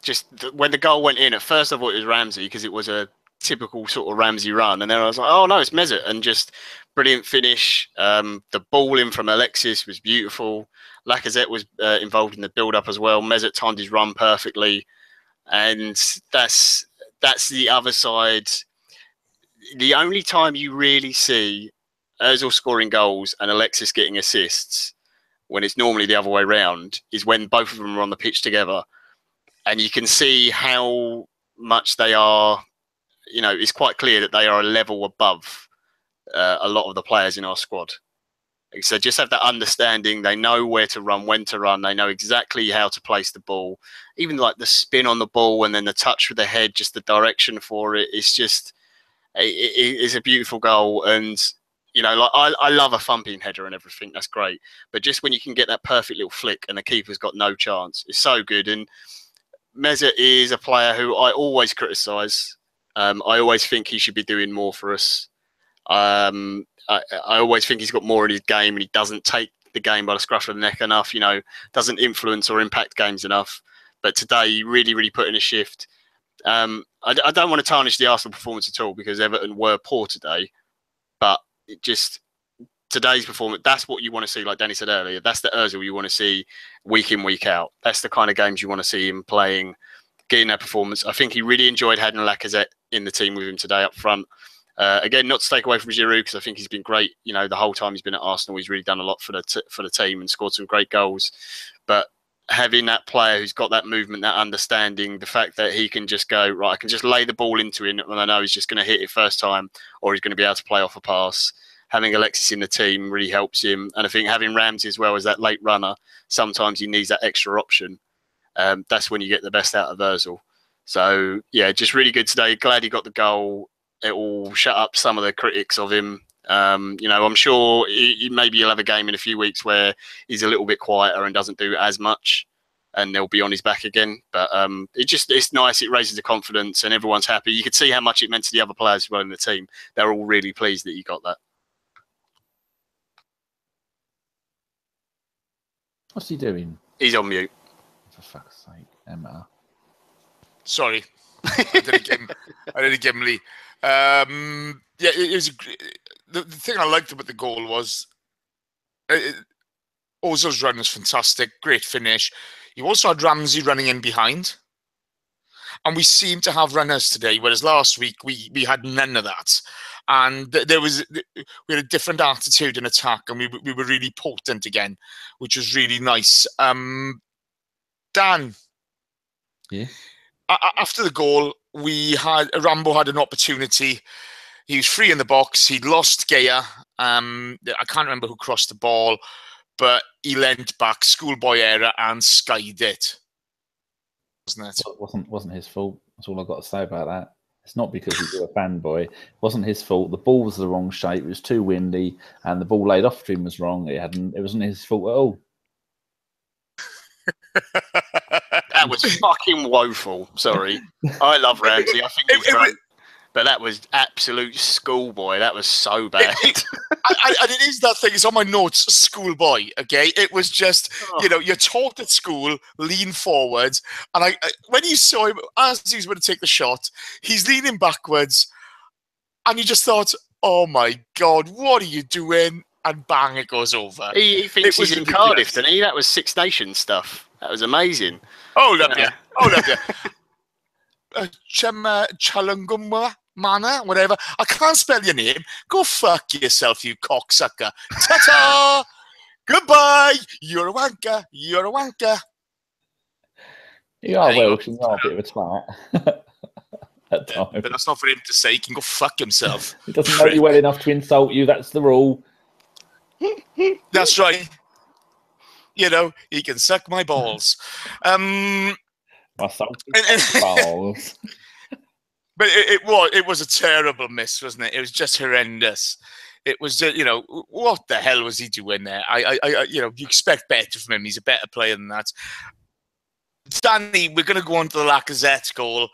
Just when the goal went in, at first I thought it was Ramsey because it was a typical sort of Ramsey run, and then I was like, oh no, it's Mesut, and just brilliant finish. The ball in from Alexis was beautiful. Lacazette was involved in the build-up as well. Mesut timed his run perfectly, and that's the other side. The only time you really see Ozil scoring goals and Alexis getting assists, when it's normally the other way around, is when both of them are on the pitch together. And you can see how much they are, it's quite clear that they are a level above a lot of the players in our squad. So just have that understanding. They know where to run, when to run. They know exactly how to place the ball. Even like the spin on the ball and then the touch with the head, just the direction for it. It's just, it's a beautiful goal. And, I love a thumping header and everything. That's great. But just when you can get that perfect little flick and the keeper's got no chance, it's so good. And Mesut is a player who I always criticise. I always think he should be doing more for us. I always think he's got more in his game and he doesn't take the game by the scruff of the neck enough, doesn't influence or impact games enough. But today, he really, really put in a shift. I don't want to tarnish the Arsenal performance at all because Everton were poor today. But today's performance, that's what you want to see, like Danny said earlier. That's the Ozil you want to see week in, week out. That's the kind of games you want to see him playing, getting that performance. I think he really enjoyed having Lacazette in the team with him today up front. Again, not to take away from Giroud, because I think he's been great. The whole time he's been at Arsenal, he's really done a lot for the team and scored some great goals. But having that player who's got that movement, that understanding, the fact that he can just go, right, I can just lay the ball into him and I know he's just going to hit it first time or he's going to be able to play off a pass. Having Alexis in the team really helps him. And I think having Ramsey as well as that late runner, sometimes he needs that extra option. That's when you get the best out of Ozil. So, yeah, just really good today. Glad he got the goal. It will shut up some of the critics of him. I'm sure maybe he'll have a game in a few weeks where he's a little bit quieter and doesn't do as much and they'll be on his back again. But it's nice. It raises the confidence and everyone's happy. You could see how much it meant to the other players as well in the team. They're all really pleased that he got that.
What's he doing?
He's on mute.
For fuck's sake, Emma.
Sorry. I didn't give him Lee. It was the thing I liked about the goal was Ozil's run was fantastic. Great finish. You also had Ramsey running in behind. And we seemed to have runners today, whereas last week we had none of that. And we had a different attitude in attack, and we were really potent again, which was really nice. Dan,
yeah.
After the goal, Rambo had an opportunity. He was free in the box. He'd lost Gea. I can't remember who crossed the ball, but he leant back, schoolboy error, and skied it. Wasn't it? Well,
it wasn't his fault. That's all I've got to say about that. It's not because he's a fanboy. It wasn't his fault. The ball was the wrong shape. It was too windy, and the ball laid off to him was wrong. It wasn't his fault at all.
That was fucking woeful. Sorry. I love Ramsey. I think he's great. But that was absolute schoolboy. That was so bad.
And it is that thing. It's on my notes, schoolboy, okay? It was just, you're taught at school, lean forwards. And when you saw him, as he was going to take the shot, he's leaning backwards. And you just thought, oh my God, what are you doing? And bang, it goes over.
He thinks he's in Cardiff, doesn't he? That was Six Nations stuff. That was amazing.
Oh, love you. Oh, love you. Chalangumwa. Mana, whatever. I can't spell your name. Go fuck yourself, you cocksucker. Ta-ta! Goodbye! You're a wanker. You're a wanker.
You are Welsh and you are a bit of a twat. At times.
But that's not for him to say. He can go fuck himself.
He doesn't know you well enough to insult you. That's the rule.
That's right. You know, he can suck my balls.
My balls.
But it was a terrible miss, wasn't it? It was just horrendous. It was, you know, what the hell was he doing there? You know, you expect better from him. He's a better player than that. Stanley, we're going to go on to the Lacazette goal.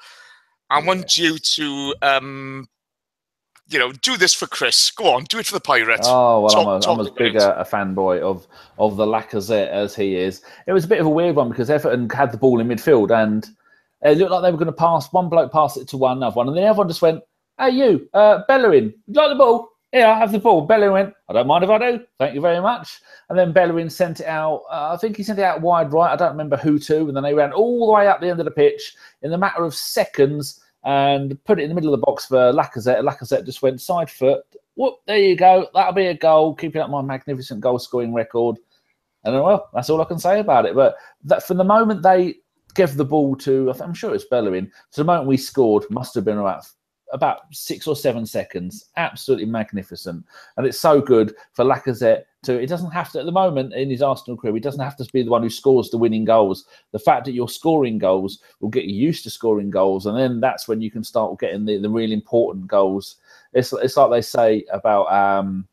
I want you to, you know, do this for Chris. Go on, do it for the Pirates.
Oh, well, I'm as big a fanboy of the Lacazette as he is. It was a bit of a weird one because Everton had the ball in midfield and it looked like they were going to pass. One bloke passed it to one, another one, and then everyone just went, "Hey, you, Bellerin, you like the ball? Yeah, I have the ball." Bellerin went, "I don't mind if I do. Thank you very much." And then Bellerin sent it out. I think he sent it out wide right. I don't remember who to. And then they ran all the way up the end of the pitch in the matter of seconds and put it in the middle of the box for Lacazette. Lacazette just went side foot. Whoop, there you go. That'll be a goal, keeping up my magnificent goal-scoring record. And then, well, that's all I can say about it. But that from the moment they gave the ball to, I'm sure it's Bellerin, to the moment we scored, must have been about 6 or 7 seconds. Absolutely magnificent. And it's so good for Lacazette to, it doesn't have to, at the moment in his Arsenal career, he doesn't have to be the one who scores the winning goals. The fact that you're scoring goals will get you used to scoring goals. And then that's when you can start getting the really important goals. It's like they say about,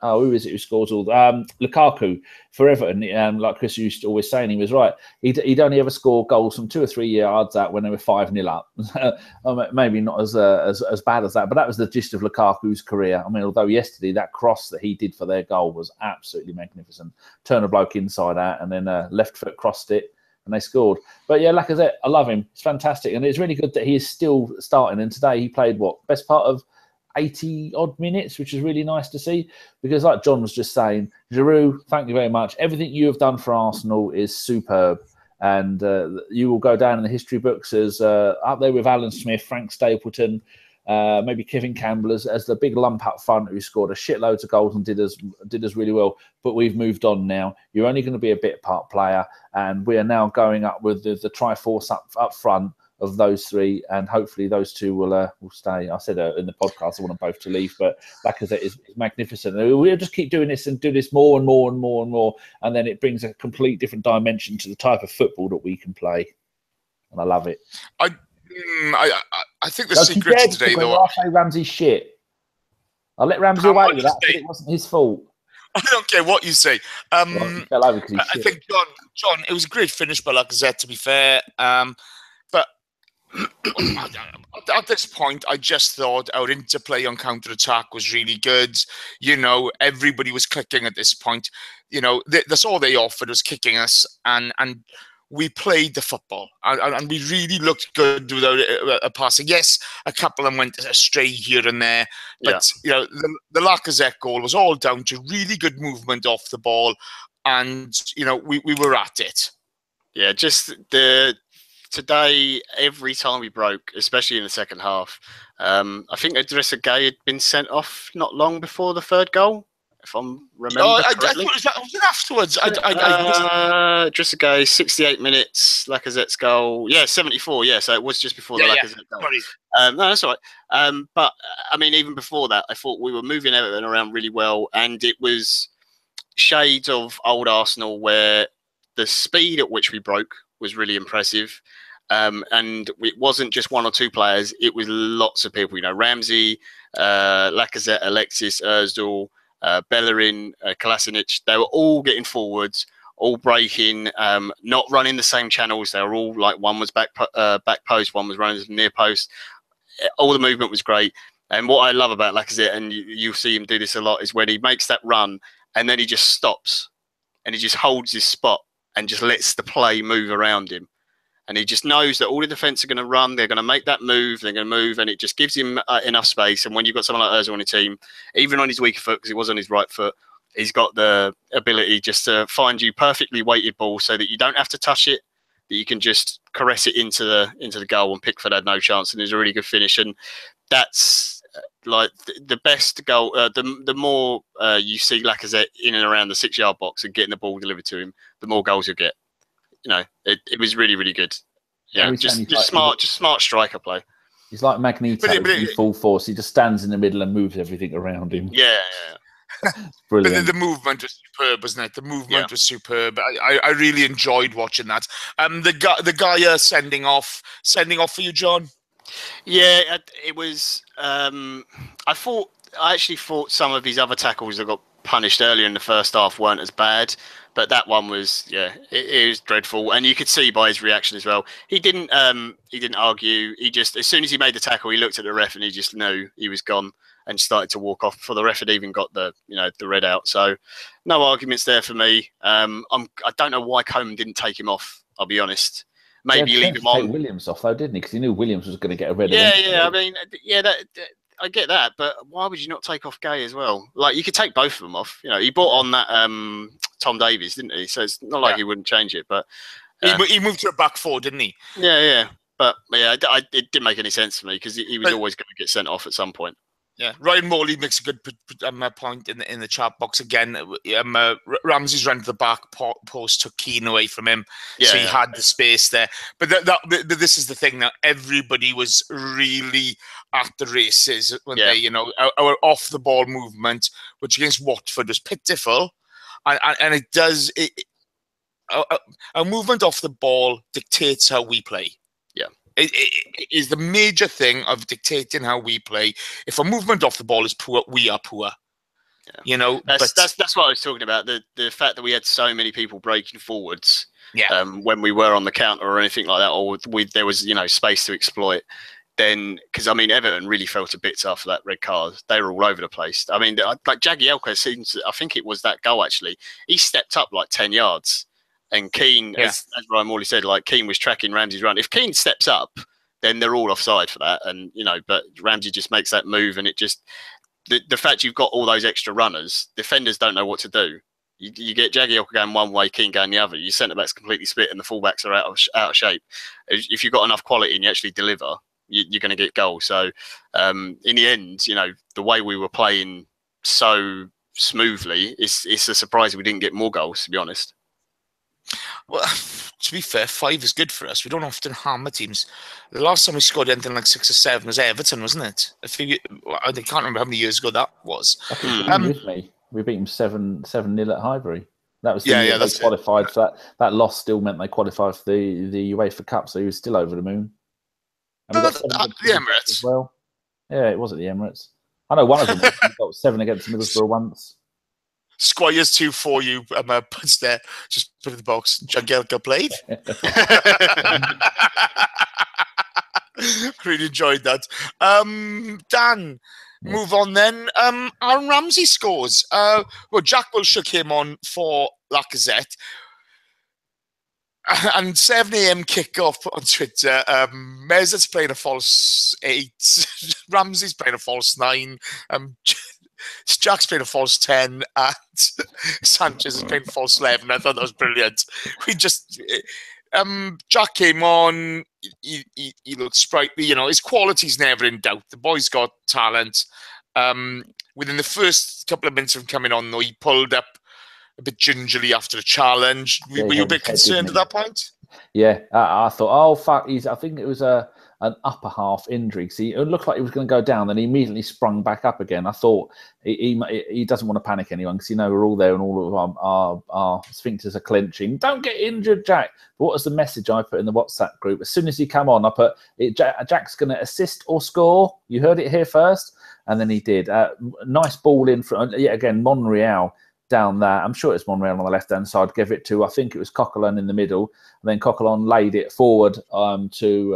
who is it who scores all? Lukaku for Everton. Like Chris used to always saying, he was right. He'd only ever score goals from 2 or 3 yards out when they were 5-0 up. Maybe not as bad as that, but that was the gist of Lukaku's career. I mean, although yesterday that cross that he did for their goal was absolutely magnificent. Turn a bloke inside out and then left foot crossed it and they scored. But yeah, Lacazette, I love him. It's fantastic, and it's really good that he is still starting. And today he played best part of 80 odd minutes, which is really nice to see, because like John was just saying, Giroud, thank you very much. Everything you have done for Arsenal is superb, and you will go down in the history books as up there with Alan Smith, Frank Stapleton, maybe Kevin Campbell as the big lump up front who scored a shitloads of goals and did us really well. But we've moved on now. You're only going to be a bit part player, and we are now going up with the Triforce up front of those three, and hopefully those two will stay. I said in the podcast I want them both to leave, but Lacazette is magnificent. We'll just keep doing this and do this more and more and more and more, and then it brings a complete different dimension to the type of football that we can play, and I love it.
I think the secret today, though,
I'll say Ramsey's shit. I'll let Ramsey away with that, but it wasn't his fault.
I don't care what you say. I
think
John, it was a great finish by Lacazette, to be fair. But at this point, I just thought our interplay on counter-attack was really good. You know, everybody was clicking at this point. You know, that's all they offered was kicking us, and we played the football, and we really looked good without a passing. Yes, a couple of them went astray here and there, but you know, the Lacazette goal was all down to really good movement off the ball, and you know, we were at it.
Yeah, just today, every time we broke, especially in the second half, I think Idrissa Gueye had been sent off not long before the third goal, if I'm remembering correctly.
I thought it was afterwards.
Idrissa Gueye, 68 minutes, Lacazette's goal. Yeah, 74, yeah, so it was just before the Lacazette goal. No, that's all right. But, I mean, even before that, I thought we were moving Everton around really well, and it was shades of old Arsenal where the speed at which we broke was really impressive. And it wasn't just one or two players, it was lots of people, you know, Ramsey, Lacazette, Alexis, Özil, Bellerin, Kolasinac. They were all getting forwards, all breaking, not running the same channels. They were all like, one was back post, one was running near post. All the movement was great. And what I love about Lacazette, and you'll see him do this a lot, is when he makes that run and then he just stops and he just holds his spot and just lets the play move around him. And he just knows that all the defence are going to run, they're going to make that move, they're going to move, and it just gives him enough space. And when you've got someone like Özil on your team, even on his weaker foot, because he was on his right foot, he's got the ability just to find you perfectly weighted ball so that you don't have to touch it, that you can just caress it into the goal, and Pickford had no chance, and it was a really good finish. And that's like the best goal. The more you see Lacazette in and around the 6-yard box and getting the ball delivered to him, the more goals you'll get. It was really, really good. Yeah, just smart striker play.
He's like Magneto in full force. He just stands in the middle and moves everything around him.
Yeah.
Brilliant.
But the movement was superb, wasn't it? The movement was superb. I really enjoyed watching that. The guy sending off for you, John.
Yeah, it was. I actually thought some of his other tackles that got punished earlier in the first half weren't as bad, but that one was, it was dreadful, and you could see by his reaction as well. He didn't argue. He just, as soon as he made the tackle, he looked at the ref and he just knew he was gone and started to walk off before the ref had even got the red out. So no arguments there for me. I don't know why Coleman didn't take him off. I'll be honest. Maybe leave him on.
Take Williams off though, didn't he? Because he knew Williams was going to get a red.
Yeah. I mean, I get that, but why would you not take off Gay as well? Like, you could take both of them off. He brought on that Tom Davies, didn't he? So it's not like he wouldn't change it. But
he moved to a back four, didn't he?
Yeah. But it didn't make any sense to me because he was always going to get sent off at some point.
Yeah, Ryan Morley makes a good point in the chat box again. Ramsey's run to the back post, took Keane away from him, so he had the space there. But this is the thing now. Everybody was really at the races when they, our off the ball movement, which against Watford was pitiful, and it does. Our movement off the ball dictates how we play. It is the major thing of dictating how we play. If a movement off the ball is poor, we are poor. Yeah.
That's what I was talking about. The fact that we had so many people breaking forwards when we were on the counter or anything like that, or there was space to exploit. Then, because I mean, Everton really fell to bits after that red card. They were all over the place. I mean, like Jagielka seems. I think it was that goal actually. He stepped up like 10 yards. And Keane, as Ryan Morley said, like Keane was tracking Ramsey's run. If Keane steps up, then they're all offside for that. And, but Ramsey just makes that move. And it just, the fact you've got all those extra runners, defenders don't know what to do. You get Jagielka going one way, Keane going the other. Your centre-back's completely split and the full-backs are out of shape. If you've got enough quality and you actually deliver, you're going to get goals. So in the end, the way we were playing so smoothly, it's a surprise we didn't get more goals, to be honest.
Well, to be fair, 5 is good for us. We don't often hammer teams. The last time we scored anything like 6 or 7 was Everton, wasn't it? I can't remember how many years ago that was.
We beat them 7-0 at Highbury. That was the
year
they
that's
qualified for that. That loss still meant they qualified for the UEFA Cup, so he was still over the moon. And we got
the Emirates
as well. Yeah, it was at the Emirates. I know one of them got 7 against Middlesbrough once.
Squire's 2 for you. Puts there. Just put in the box. Jagielka played. Really enjoyed that. Dan, move on then. Aaron Ramsey scores. Well, Jack Wilshere came on for Lacazette. And 7 a.m. kickoff on Twitter. Mezzet's playing a false 8. Ramsey's playing a false 9. Jack's playing a false 10 and Sanchez is playing false 11. I thought that was brilliant. Jack came on. He looked sprightly. His quality's never in doubt. The boy's got talent. Within the first couple of minutes of coming on, though, he pulled up a bit gingerly after a challenge. Were you a bit concerned at that point?
Yeah, I thought, oh, fuck. I think it was an upper half injury. See, it looked like he was going to go down, then he immediately sprung back up again. I thought he doesn't want to panic anyone because we're all there and all of our sphincters are clenching. Don't get injured, Jack. But what was the message I put in the WhatsApp group? As soon as he come on, I put, Jack's going to assist or score. You heard it here first. And then he did. Nice ball in front. Yet again, Monreal down there. I'm sure it's Monreal on the left-hand side. Gave it to, I think it was Coquelin in the middle. And then Coquelin laid it forward to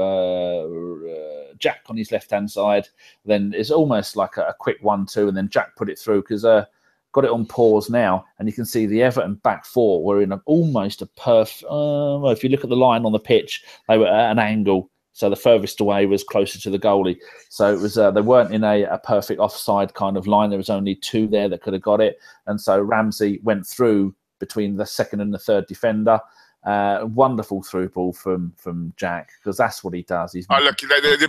Jack on his left-hand side. Then it's almost like a quick 1-2, and then Jack put it through because got it on pause now. And you can see the Everton back four were in almost a perfect... well, if you look at the line on the pitch, they were at an angle. So the furthest away was closer to the goalie. So it was they weren't in a perfect offside kind of line. There was only 2 there that could have got it. And so Ramsey went through between the second and the third defender. Wonderful through ball from Jack, because that's what he does.
Look,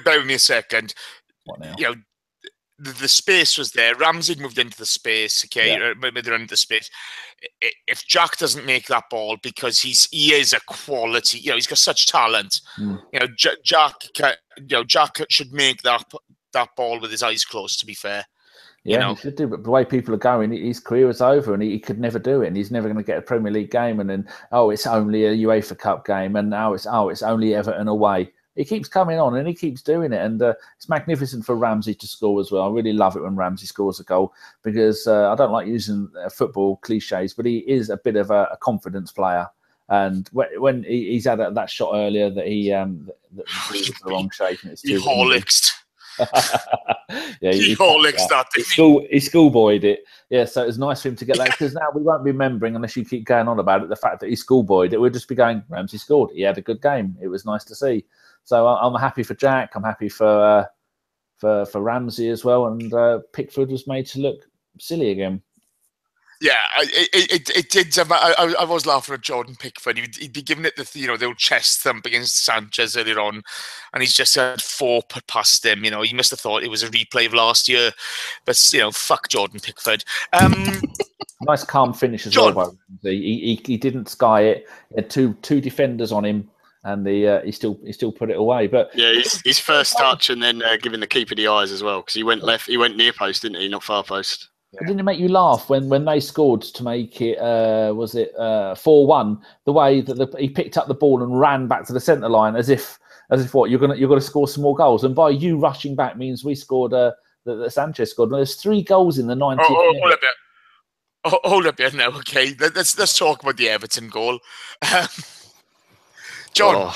bear with me a second.
What now?
You know, the space was there. Ramsey moved into the space. Okay, maybe they're into the space. If Jack doesn't make that ball, because he is a quality, you know, he's got such talent. You know, Jack should make that ball with his eyes closed. To be fair,
yeah, you know? He should do. But the way people are going, his career is over, and he could never do it, and he's never going to get a Premier League game. And then it's only a UEFA Cup game, and now it's only Everton away. He keeps coming on and he keeps doing it. And it's magnificent for Ramsey to score as well. I really love it when Ramsey scores a goal, because I don't like using football cliches, but he is a bit of a confidence player. And when he's had that shot earlier that he was the wrong shape, and it's
he horlicked.
Yeah,
he horlicks that.
He schoolboyed it. Yeah, so it was nice for him to get that, because now we won't be remembering, unless you keep going on about it, the fact that he schoolboyed it. We'll just be going, Ramsey scored. He had a good game. It was nice to see. So I'm happy for Jack. I'm happy for Ramsey as well. And Pickford was made to look silly again.
Yeah, it did. I was laughing at Jordan Pickford. He'd be giving it the old chest thump against Sanchez earlier on, and he's just had 4 put past him. You know, he must have thought it was a replay of last year, but fuck Jordan Pickford.
Nice calm finish as well by Ramsey. He didn't sky it. He had two defenders on him. And he still put it away. But
yeah, his first touch, and then giving the keeper the eyes as well, because he went left. He went near post, didn't he? Not far post.
Yeah. Didn't it make you laugh when they scored to make it? Was it 4-1? The way that he picked up the ball and ran back to the centre line, as if what you're gonna score some more goals. And by you rushing back means we scored. That Sanchez scored. And there's 3 goals in the 90th minute.
Hold up here. Hold up here now. Okay, let's talk about the Everton goal. John.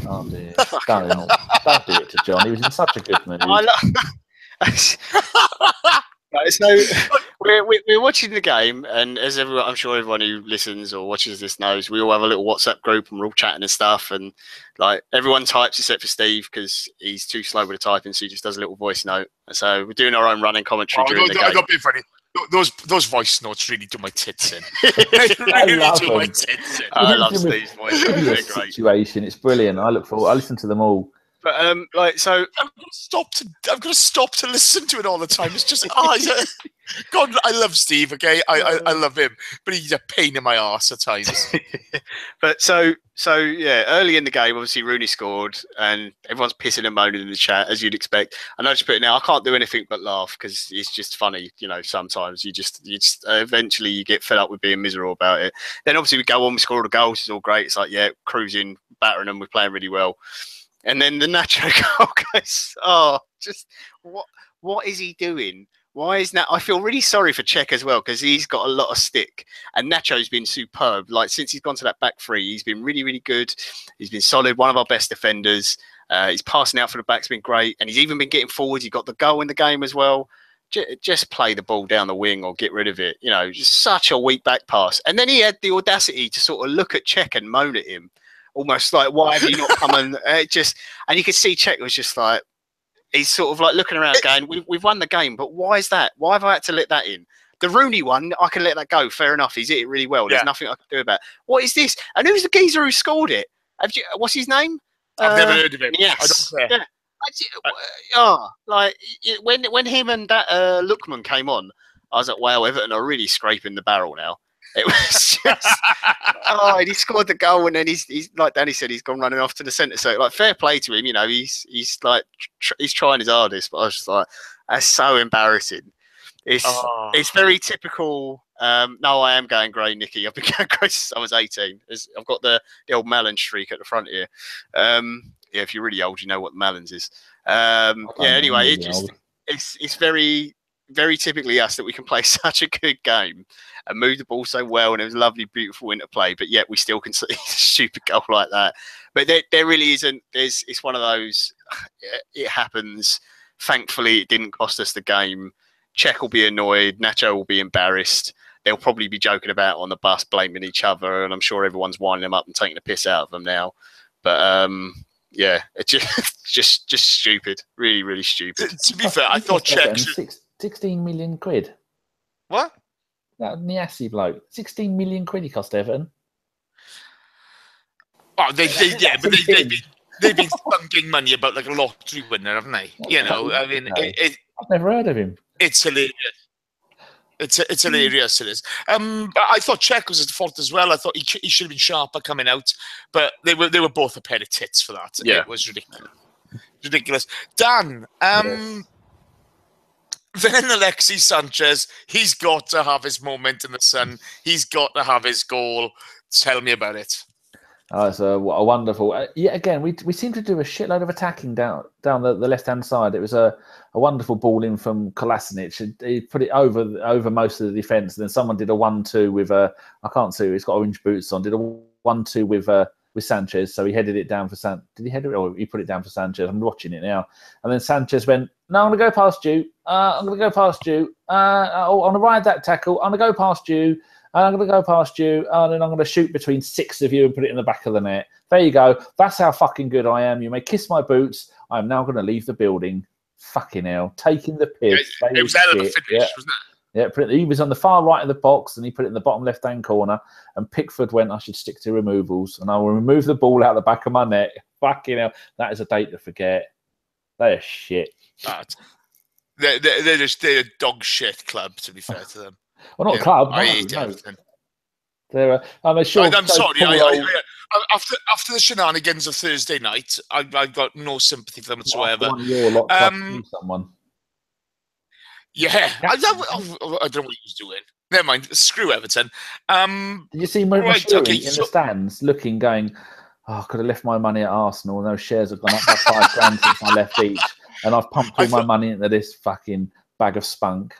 Oh dear. Don't do it to John. He was in such a good mood.
So we're watching the game, and as I'm sure everyone who listens or watches this knows, we all have a little WhatsApp group, and we're all chatting and stuff, and like everyone types except for Steve, because he's too slow with the typing, so he just does a little voice note. So we're doing our own running commentary during the game.
Not being funny. Those voice notes really do my tits in. I
love Steve's voice. They're great.
Situation. It's brilliant. I listen to them all.
But so
I'm gonna stop to listen to it all the time. It's just God, I love Steve. Okay, I love him, but he's a pain in my arse at times.
But so yeah, early in the game, obviously Rooney scored, and everyone's pissing and moaning in the chat, as you'd expect. And I just put it now, I can't do anything but laugh, because it's just funny. You know, sometimes you just eventually you get fed up with being miserable about it. Then obviously we go on, we score all the goals, it's all great. It's like, yeah, cruising, battering them, we're playing really well. And then the Nacho goal goes, just what is he doing? Why is that? I feel really sorry for Cech as well, because he's got a lot of stick, and Nacho's been superb. Like, since he's gone to that back 3, he's been really, really good. He's been solid, one of our best defenders. He's passing out for the back's been great, and he's even been getting forwards. He got the goal in the game as well. Just play the ball down the wing or get rid of it. You know, just such a weak back pass. And then he had the audacity to sort of look at Cech and moan at him, almost like, why have you not come and and you could see Cech was just like, he's sort of like looking around going, we've won the game, but why is that? Why have I had to let that in? The Rooney one, I can let that go. Fair enough. He's hit it really well. There's nothing I can do about it. What is this? And who's the geezer who scored it? What's his name?
I've never heard of him.
Yes.
I don't care.
Yeah. When him and that Lookman came on, I was like, wow, Everton are really scraping the barrel now. It was just, and he scored the goal, and then he's like Danny said, he's gone running off to the centre. So, like, fair play to him. You know, he's like he's trying his hardest, but I was just like, that's so embarrassing. It's very typical. No, I am going grey, Nicky. I've been going grey since I was 18. I've got the old Malin streak at the front here. Yeah, if you're really old, you know what Malins is. Anyway, it's very, very typically us that we can play such a good game and move the ball so well, and it was lovely, beautiful interplay, but yet we still can see a stupid goal like that. But there really isn't. It's one of those. It happens. Thankfully, it didn't cost us the game. Cech will be annoyed. Nacho will be embarrassed. They'll probably be joking about on the bus, blaming each other, and I'm sure everyone's winding them up and taking the piss out of them now. But yeah, it's just stupid. Really, really stupid.
To be fair, I thought Cech
16 million quid.
What?
That Niassi bloke. 16 million quid he cost Everton.
Oh, they've they've been spunking money about like a lottery winner, haven't they? You know, I mean,
I've never heard of him.
It's hilarious. It's hilarious. It is. I thought Czech was at fault as well. I thought he should have been sharper coming out, but they were both a pair of tits for that.
Yeah.
It was ridiculous. Dan,
Yes.
then Alexis Sanchez, he's got to have his moment in the sun. He's got to have his goal. Tell me about it.
Oh, it's a wonderful. Yeah, again, we seem to do a shitload of attacking down the left-hand side. It was a wonderful ball in from Kolasinac. He put it over most of the defence, and then someone did a 1-2 with I can't see. He's got orange boots on. Did a 1-2 with Sanchez. So he headed it down for Did he head it, or he put it down for Sanchez? I'm watching it now. And then Sanchez went, "No, I'm going to go past you. I'm going to go past you. I'm going to ride that tackle. I'm going to go past you. I'm going to go past you, and then I'm going to shoot between 6 of you and put it in the back of the net. There you go. That's how fucking good I am. You may kiss my boots. I am now going to leave the building." Fucking hell. Taking the piss.
It was hell of a finish, wasn't it?
Yeah, he was on the far right of the box, and he put it in the bottom left-hand corner, and Pickford went, "I should stick to removals, and I will remove the ball out the back of my net." Fucking hell. That is a date to forget. They're shit.
They're a dog shit club, to be fair to them.
Well, not a club.
I hate Everton.
They're I'm sure.
I'm sorry. After the shenanigans of Thursday night, I've got no sympathy for them whatsoever.
Someone.
Yeah, I don't know what he was doing. Never mind. Screw Everton.
Did you see in the stands, looking, going, "Oh, I could have left my money at Arsenal. Those shares have gone up by £5 since I left each, and I've pumped all my money into this fucking bag of spunk."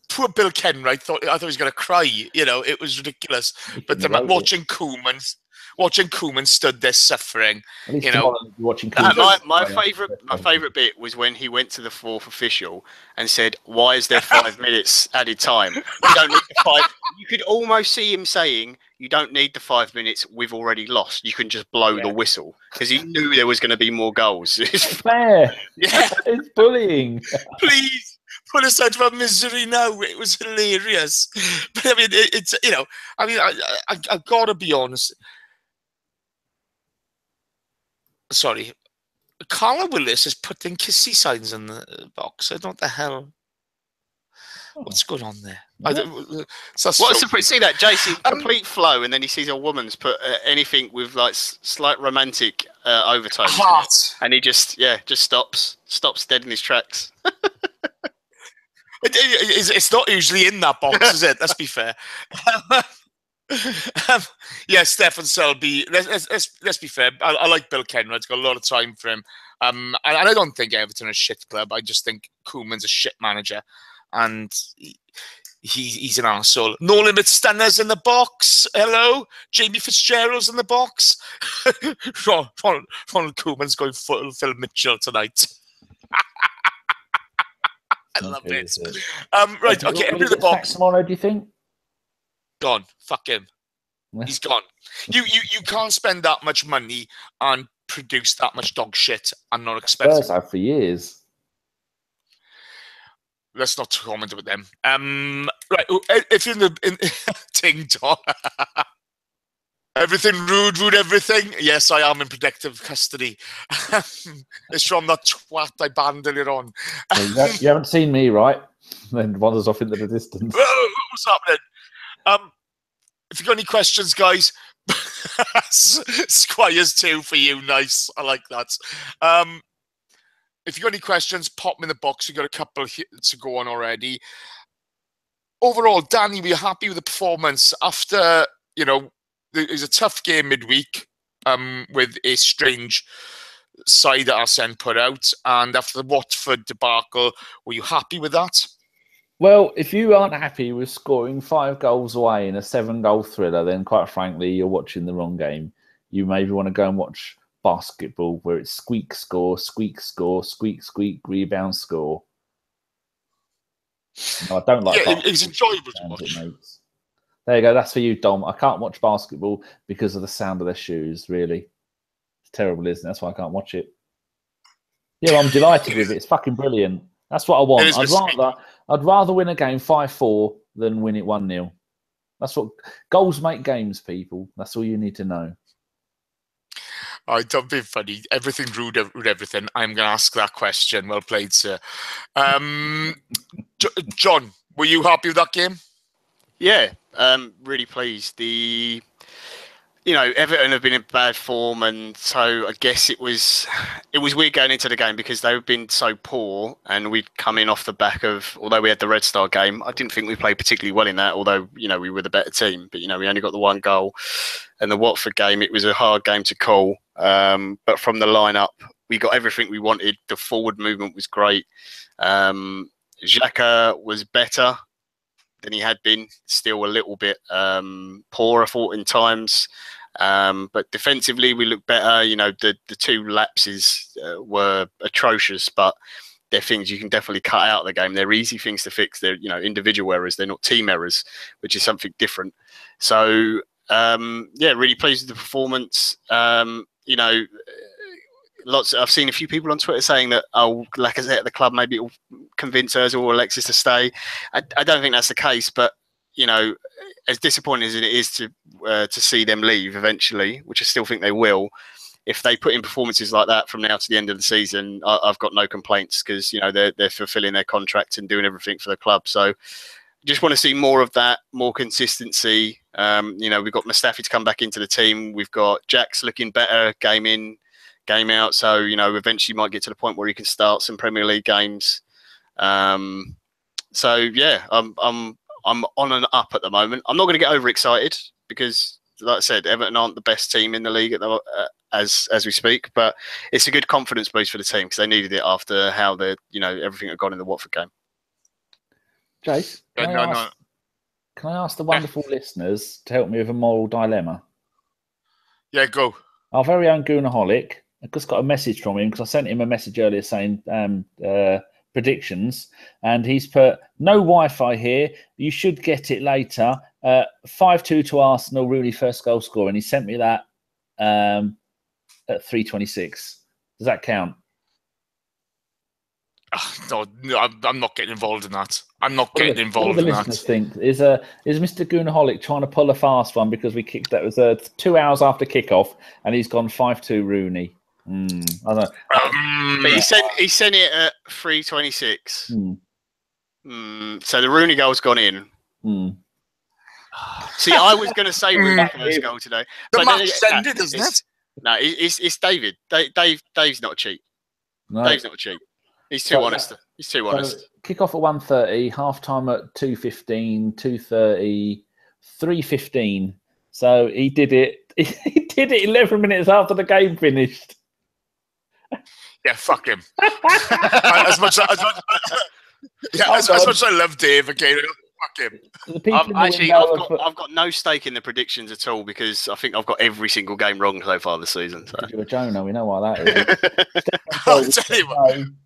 Poor Bill Kenwright I thought he was going to cry. You know, it was ridiculous. But watching Koeman stood there suffering.
You know, watching
my favourite bit was when he went to the fourth official and said, "Why is there 5 minutes added time? You don't need the 5." You could almost see him saying, "You don't need the 5 minutes. We've already lost. You can just blow the whistle," because he knew there was going to be more goals.
It's fair.
Yeah,
it's bullying.
Please. Put us out of our misery now. It was hilarious. But I mean, I've got to be honest. Sorry. Carla Willis is putting kissy signs in the box. I don't know what the hell. What's going on there?
See that, Jason, complete flow, and then he sees a woman's put anything with like slight romantic overtones.
Heart.
And he just stops dead in his tracks.
It's not usually in that box, is it? Let's be fair. Yeah, Stefan Selby. Let's be fair. I like Bill Kenwright. Got a lot of time for him. And I don't think Everton is a shit club. I just think Koeman's a shit manager, and he's an arsehole. No Limit Stunners in the box. Hello, Jamie Fitzgerald's in the box. Ronald Koeman's going full Phil Mitchell tonight. I love it. Right, okay, into the box.
Tomorrow, do you think?
Gone. Fuck him. He's gone. You can't spend that much money and produce that much dog shit and not expect.
Spurs have for years.
Let's not comment about them. Right, if you're in Ting Dong. Everything rude everything. Yes, I am in protective custody. It's from that twat I banned earlier on.
You haven't seen me, right? Then wanders off into the distance.
What's happening? If you've got any questions, guys, Squires 2 for you. Nice. I like that. If you've got any questions, pop them in the box. We've got a couple to go on already. Overall, Danny, were you happy with the performance after, it was a tough game midweek with a strange side that Arsene put out. And after the Watford debacle, were you happy with that?
Well, if you aren't happy with scoring 5 goals away in a 7-goal thriller, then quite frankly, you're watching the wrong game. You maybe want to go and watch basketball where it's squeak, score, squeak, score, squeak, squeak, rebound, score. No, I don't like that.
It was enjoyable to watch.
There you go. That's for you, Dom. I can't watch basketball because of the sound of their shoes, really. It's terrible, isn't it? That's why I can't watch it. Yeah, I'm delighted with it. It's fucking brilliant. That's what I want. I'd rather win a game 5-4 than win it 1-0. That's what goals make games, people. That's all you need to know.
Oh, don't be funny. Everything rude everything. I'm going to ask that question. Well played, sir. John, were you happy with that game?
Yeah, really pleased. Everton have been in bad form, and so I guess it was weird going into the game because they've been so poor, and we'd come in off the back of, although we had the Red Star game, I didn't think we played particularly well in that, although, we were the better team, but, we only got the one goal. And the Watford game, it was a hard game to call, but from the lineup, we got everything we wanted. The forward movement was great. Xhaka was better than he had been, still a little bit poor, I thought, in times. But defensively, we looked better. The two lapses were atrocious, but they're things you can definitely cut out of the game. They're easy things to fix. They're, individual errors. They're not team errors, which is something different. So, really pleased with the performance. I've seen a few people on Twitter saying that, Lacazette at the club, maybe it'll convince Ozil or Alexis to stay. I don't think that's the case, but, as disappointing as it is to see them leave eventually, which I still think they will, if they put in performances like that from now to the end of the season, I've got no complaints because, they're fulfilling their contract and doing everything for the club. So just want to see more of that, more consistency. We've got Mustafi to come back into the team. We've got Jack's looking better game in, game out. So, eventually might get to the point where he can start some Premier League games. I'm on and up at the moment. I'm not going to get overexcited because, like I said, Everton aren't the best team in the league as we speak. But it's a good confidence boost for the team because they needed it after how everything had gone in the Watford game.
Jace, can I ask the wonderful listeners to help me with a moral dilemma?
Yeah, go.
Our very own Goonaholic. I just got a message from him because I sent him a message earlier saying predictions, and he's put no Wi-Fi here. You should get it later. 5-2 to Arsenal. Rooney first goal scorer, and he sent me that at 3:26. Does that count?
No, I'm not getting involved in that. I'm not getting involved in that. What do the listeners
think? Is Mr. Goonaholic trying to pull a fast one because we kicked that? It was 2 hours after kickoff, and he's gone 5-2 Rooney. I don't know.
But he sent it at 3:26. So the Rooney goal's gone in. See, I was going to say Rooney first goal today.
The match ended, isn't it?
No, it's David. Dave's not cheap. No. Dave's not cheap. He's too honest. He's too honest.
Kick off at 1:30, half time at 2:15, 2:30, 3:15. So he did it. He did it 11 minutes after the game finished.
Yeah, fuck him. as much as I love Dave, okay, fuck him.
I've got no stake in the predictions at all because I think I've got every single game wrong so far this season. So.
You're a Jonah, we know why that is.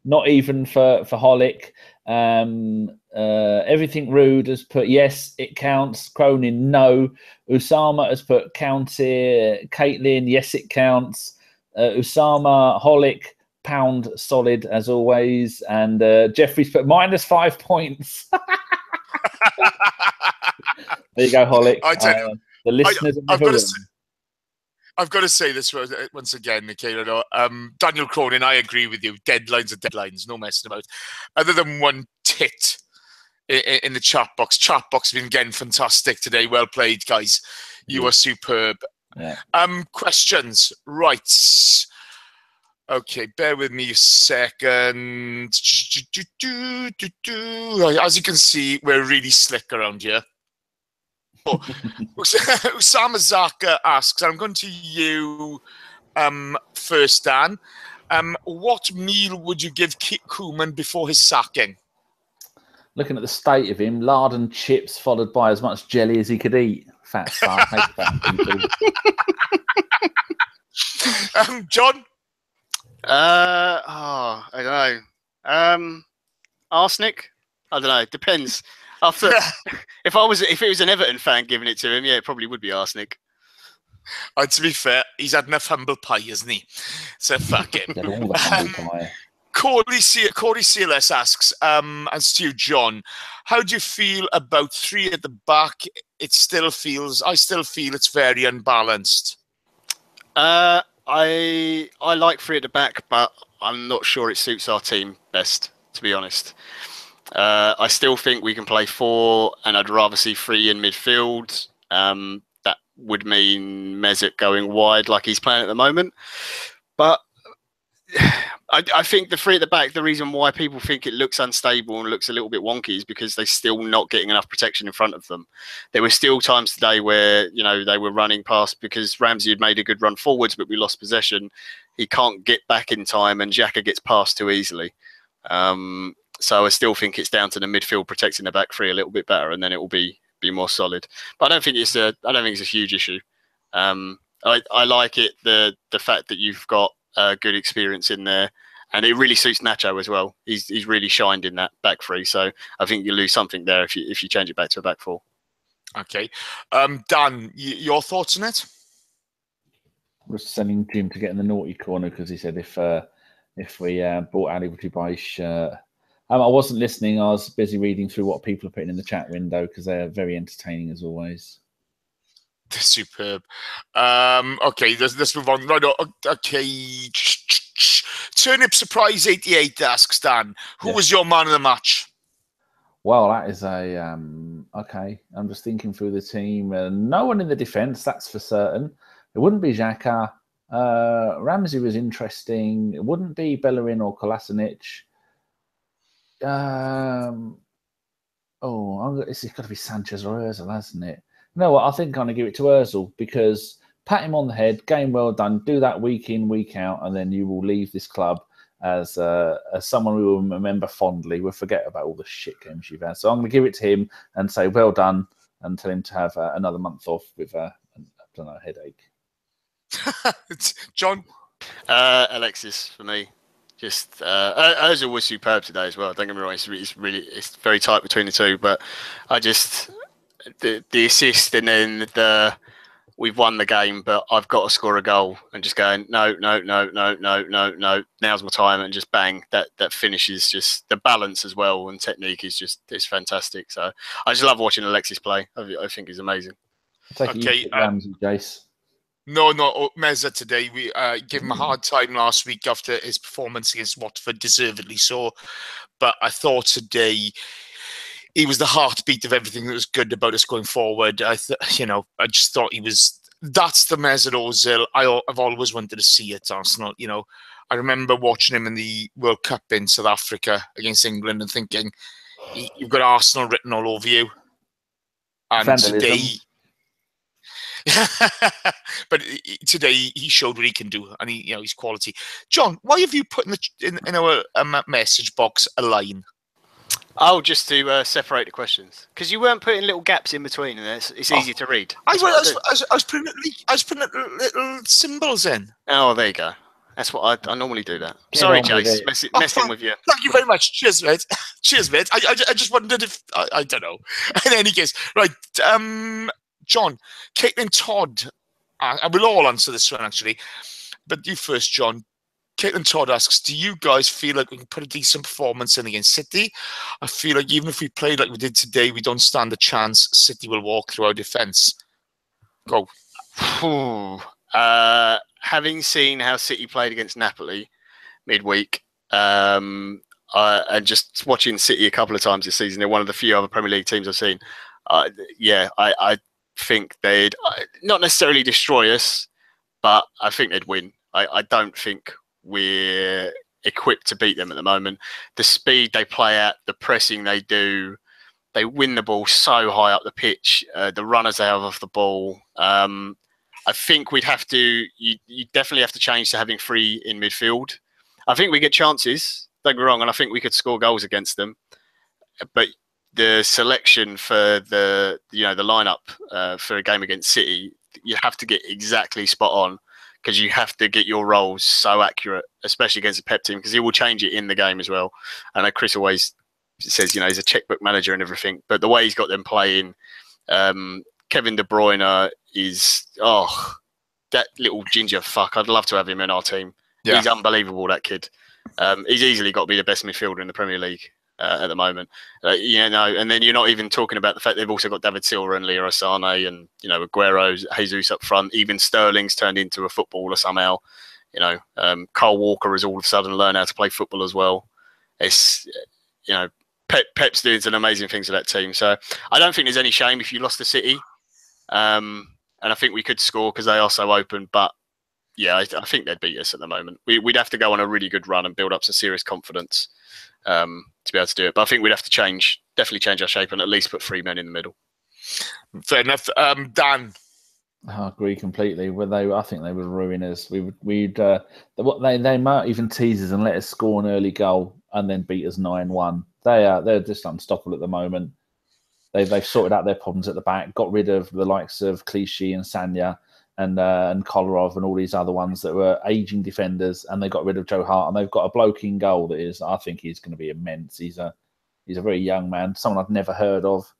Not even for Holic. Everything Rude has put yes, it counts. Cronin, no. Usama has put counted. Caitlin, yes, it counts. Usama, Holic, pound solid as always. And Jeffrey's put -5 points. There you go, Holic. The listeners
I've got to say this once again, Michaela. Daniel Cronin, I agree with you. Deadlines are deadlines, no messing about. Other than one tit in the chat box. Chat box has been getting fantastic today. Well played, guys. You are superb.
Yeah.
Questions. Right. Okay, bear with me a second. As you can see, we're really slick around here. Usama Zaka asks, I'm going to you first, Dan. What meal would you give Koeman before his sacking?
Looking at the state of him, lard and chips followed by as much jelly as he could eat. Fat fuck. Hate fat people.
John?
I don't know. Arsenic? I don't know. Depends. If it was an Everton fan giving it to him, yeah, it probably would be arsenic.
To be fair, he's had enough humble pie, hasn't he? So fuck him. Corey CLS asks, as to you, John, how do you feel about 3 at the back? I still feel it's very unbalanced.
I like three at the back, but I'm not sure it suits our team best, to be honest. I still think we can play four, and I'd rather see three in midfield. That would mean Mesut going wide like he's playing at the moment. But I think the three at the back, the reason why people think it looks unstable and looks a little bit wonky is because they're still not getting enough protection in front of them. There were still times today where, they were running past because Ramsey had made a good run forwards, but we lost possession. He can't get back in time and Xhaka gets past too easily. So I still think it's down to the midfield protecting the back three a little bit better, and then it will be more solid. But I don't think it's a huge issue. I like it, the fact that you've got good experience in there, and it really suits Nacho as well. He's really shined in that back three, so I think you lose something there if you change it back to a back four.
Okay, Dan, your thoughts on it?
I was sending Jim to get in the naughty corner because he said if we bought Ali, would you buy his shirt? I wasn't listening. I was busy reading through what people are putting in the chat window because they're very entertaining as always.
Superb. Okay, let's move on. Right, okay. Turnip Surprise 88 asks Dan, who was your man of the match?
Well, that is a okay. I'm just thinking through the team. No one in the defence, that's for certain. It wouldn't be Xhaka. Ramsey was interesting. It wouldn't be Bellerin or Kolasinac. It's got to be Sanchez or Ozil, hasn't it? No, I think I'm going to give it to Ozil because pat him on the head, game well done, do that week in, week out, and then you will leave this club as someone we will remember fondly. We'll forget about all the shit games you've had. So I'm going to give it to him and say well done and tell him to have another month off with a headache.
John?
Alexis for me. Just Ozil was superb today as well. Don't get me wrong; it's very tight between the two. But I just the assist and then we've won the game, but I've got to score a goal and just going no. Now's my time and just bang. That finishes just the balance as well and technique is it's fantastic. So I just love watching Alexis play. I think he's amazing.
Okay, Ramsey, Jace.
No, Mesut today. We gave him a hard time last week after his performance against Watford, deservedly so. But I thought today he was the heartbeat of everything that was good about us going forward. I just thought he was. That's the Mesut Ozil I've always wanted to see at Arsenal. I remember watching him in the World Cup in South Africa against England and thinking, you've got Arsenal written all over you. And
Vandalism.
Today. But today he showed what he can do, and he's quality. John, why have you put in our message box a line?
Oh, just to separate the questions, because you weren't putting little gaps in between, and it's easy to read.
I was putting little symbols in.
Oh, there you go. That's what I normally do. That. Sorry, Jace, messing with you.
Thank you very much. Cheers, mate. Cheers, mate. I just wondered if I don't know. In any case, right. John, Caitlin Todd, and we'll all answer this one actually, but you first, John. Caitlin Todd asks, do you guys feel like we can put a decent performance in against City? I feel like even if we played like we did today, we don't stand a chance. City will walk through our defence. Go.
Having seen how City played against Napoli midweek, and just watching City a couple of times this season, they're one of the few other Premier League teams I've seen. I think they'd not necessarily destroy us, but I think they'd win. I don't think we're equipped to beat them at the moment. The speed they play at, the pressing they do, they win the ball so high up the pitch, the runners they have off the ball. I think we'd have to, you definitely have to change to having three in midfield. I think we get chances, don't get me wrong, and I think we could score goals against them. But the selection for the lineup for a game against City, you have to get exactly spot on because you have to get your roles so accurate, especially against a Pep team, because he will change it in the game as well. I know Chris always says, he's a checkbook manager and everything, but the way he's got them playing, Kevin De Bruyne is, that little ginger fuck. I'd love to have him in our team. Yeah. He's unbelievable, that kid. He's easily got to be the best midfielder in the Premier League. at the moment. And then you're not even talking about the fact they've also got David Silva and Leroy Sané and, Aguero, Jesus up front. Even Sterling's turned into a footballer somehow. Kyle Walker has all of a sudden learned how to play football as well. It's, Pep's doing some amazing things with that team. So I don't think there's any shame if you lost to City. And I think we could score because they are so open. But yeah, I think they'd beat us at the moment. We'd have to go on a really good run and build up some serious confidence to be able to do it. But I think we'd have to definitely change our shape and at least put 3 men in the middle.
Fair enough. Dan?
I agree completely. I think they would ruin us. They might even tease us and let us score an early goal and then beat us 9-1. They're just unstoppable at the moment. They've sorted out their problems at the back, got rid of the likes of Clichy and Sanya and Kolarov and all these other ones that were aging defenders, and they got rid of Joe Hart, and they've got a bloke in goal that I think he's going to be immense. He's a very young man, someone I've never heard of,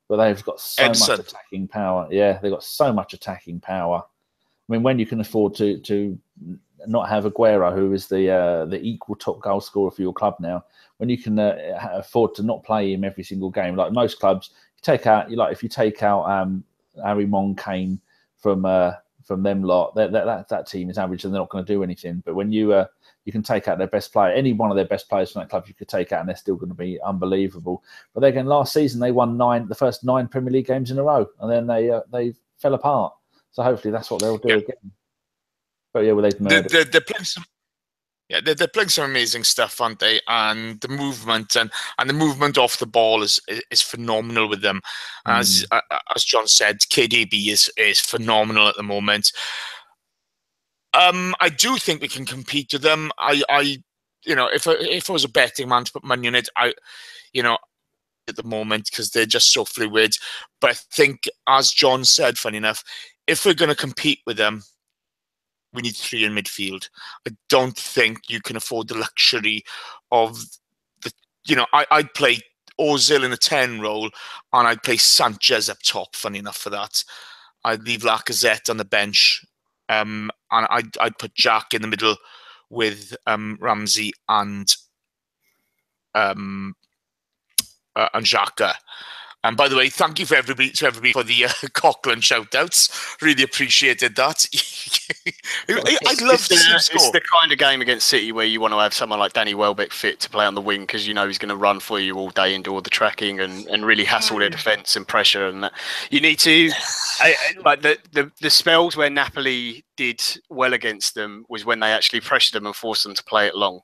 but they've got so much attacking power. Yeah, they've got so much attacking power. I mean, when you can afford to not have Aguero, who is the equal top goal scorer for your club now, when you can afford to not play him every single game, like most clubs, if you take out Harry Monkane from them lot, that team is average and they're not going to do anything. But when you can take out their best player, any one of their best players from that club, you could take out and they're still going to be unbelievable. But again, last season they won the first 9 Premier League games in a row, and then they fell apart. So hopefully that's what they'll do again. But yeah, they've murdered.
They're playing some. Yeah, they're playing some amazing stuff, aren't they? And the movement and the movement off the ball is phenomenal with them. As John said, KDB is phenomenal at the moment. I do think we can compete with them. If I was a betting man to put money on it, at the moment, because they're just so fluid. But I think, as John said, funny enough, if we're going to compete with them, we need 3 in midfield. I don't think you can afford the luxury of I'd play Ozil in a 10 role and I'd play Sanchez up top, funny enough for that. I'd leave Lacazette on the bench and I'd put Jack in the middle with Ramsey and Xhaka. And by the way, thank you to everybody for the Coughlin shout-outs. Really appreciated that. I'd love to see him score.
It's the kind of game against City where you want to have someone like Danny Welbeck fit to play on the wing because he's going to run for you all day and do all the tracking and really hassle their defence and pressure. And that. You need to... like the spells where Napoli did well against them was when they actually pressured them and forced them to play it long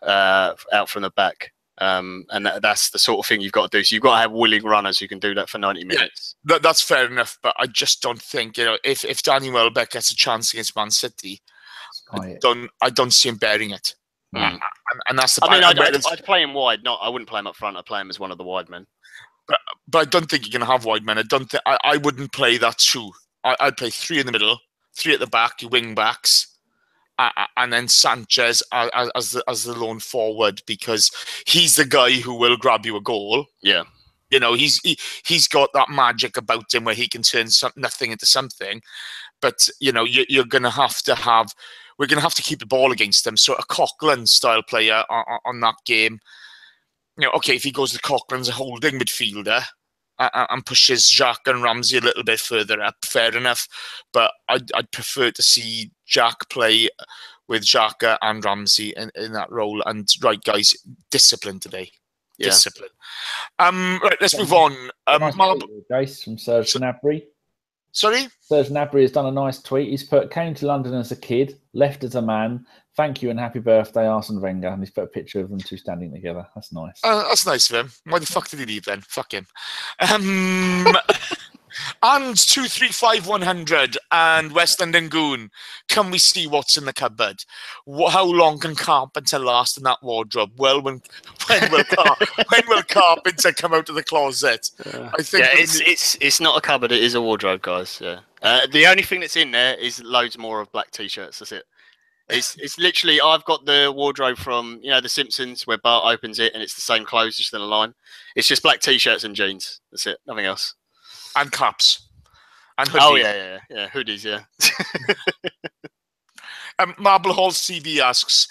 out from the back. And that's the sort of thing you've got to do. So you've got to have willing runners who can do that for 90 minutes.
Yeah, that's fair enough, but I just don't think if Danny Welbeck gets a chance against Man City, I don't see him bearing it. And that's the.
I'd play him wide. I wouldn't play him up front. I'd play him as one of the wide men.
But I don't think you're going to have wide men. I wouldn't play that too. I'd play 3 in the middle, 3 at the back, your wing backs. And then Sanchez as the lone forward, because he's the guy who will grab you a goal.
Yeah,
he's got that magic about him where he can turn nothing into something. But you're gonna have to we're gonna have to keep the ball against them. So a Coughlin style player on that game. Okay, if he goes to Coughlin's a holding midfielder and pushes Xhaka and Ramsey a little bit further up, fair enough. But I'd prefer to see Jack play with Xhaka and Ramsey in that role. And right, guys, discipline today. Yeah. Discipline. Right, let's move on.
Nice from Serge Gnabry.
Sorry?
Serge Gnabry has done a nice tweet. He's put, came to London as a kid, left as a man. Thank you and happy birthday, Arsene Wenger. And he's put a picture of them two standing together. That's nice.
That's nice of him. Why the fuck did he leave then? Fuck him. And 235-100 and West London Goon. Can we see what's in the cupboard? How long can Carpenter last in that wardrobe? Well, when will Carpenter come out of the closet? I think.
Yeah, it's not a cupboard. It is a wardrobe, guys. Yeah. The only thing that's in there is loads more of black t-shirts. That's it. It's literally, I've got the wardrobe from The Simpsons where Bart opens it and it's the same clothes just in a line. It's just black t-shirts and jeans. That's it. Nothing else.
And caps. And hoodies.
Oh, yeah. Hoodies, yeah.
Marble Hall CV asks,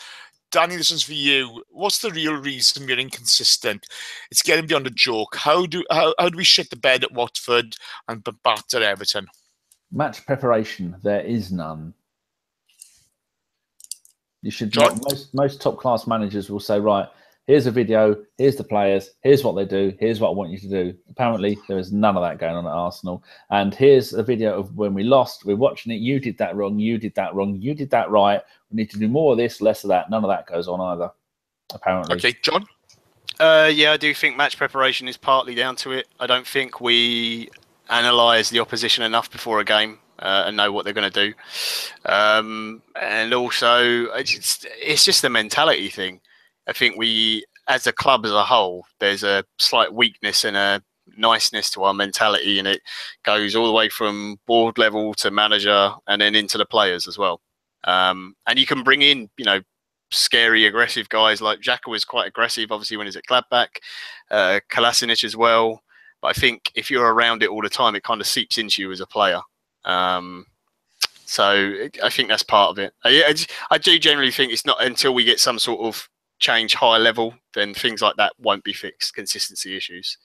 Danny, this one's for you. What's the real reason we're inconsistent? It's getting beyond a joke. How do we shit the bed at Watford and batter Everton?
Match preparation. There is none. You should. Most top class managers will say, right, here's a video, here's the players, here's what they do, here's what I want you to do. Apparently, there is none of that going on at Arsenal. And here's a video of when we lost. We're watching it. You did that wrong. You did that wrong. You did that right. We need to do more of this, less of that. None of that goes on either, apparently.
Okay, John?
Yeah, I do think match preparation is partly down to it. I don't think we analyse the opposition enough before a game and know what they're going to do. And also, it's just a mentality thing. I think we, as a club as a whole, there's a slight weakness and a niceness to our mentality, and it goes all the way from board level to manager and then into the players as well. And you can bring in, scary, aggressive guys like Xhaka was quite aggressive, obviously, when he's at Gladbach, Kolasinac as well. But I think if you're around it all the time, it kind of seeps into you as a player. So I think that's part of it. I do generally think it's not until we get some sort of change high level, then things like that won't be fixed, consistency issues.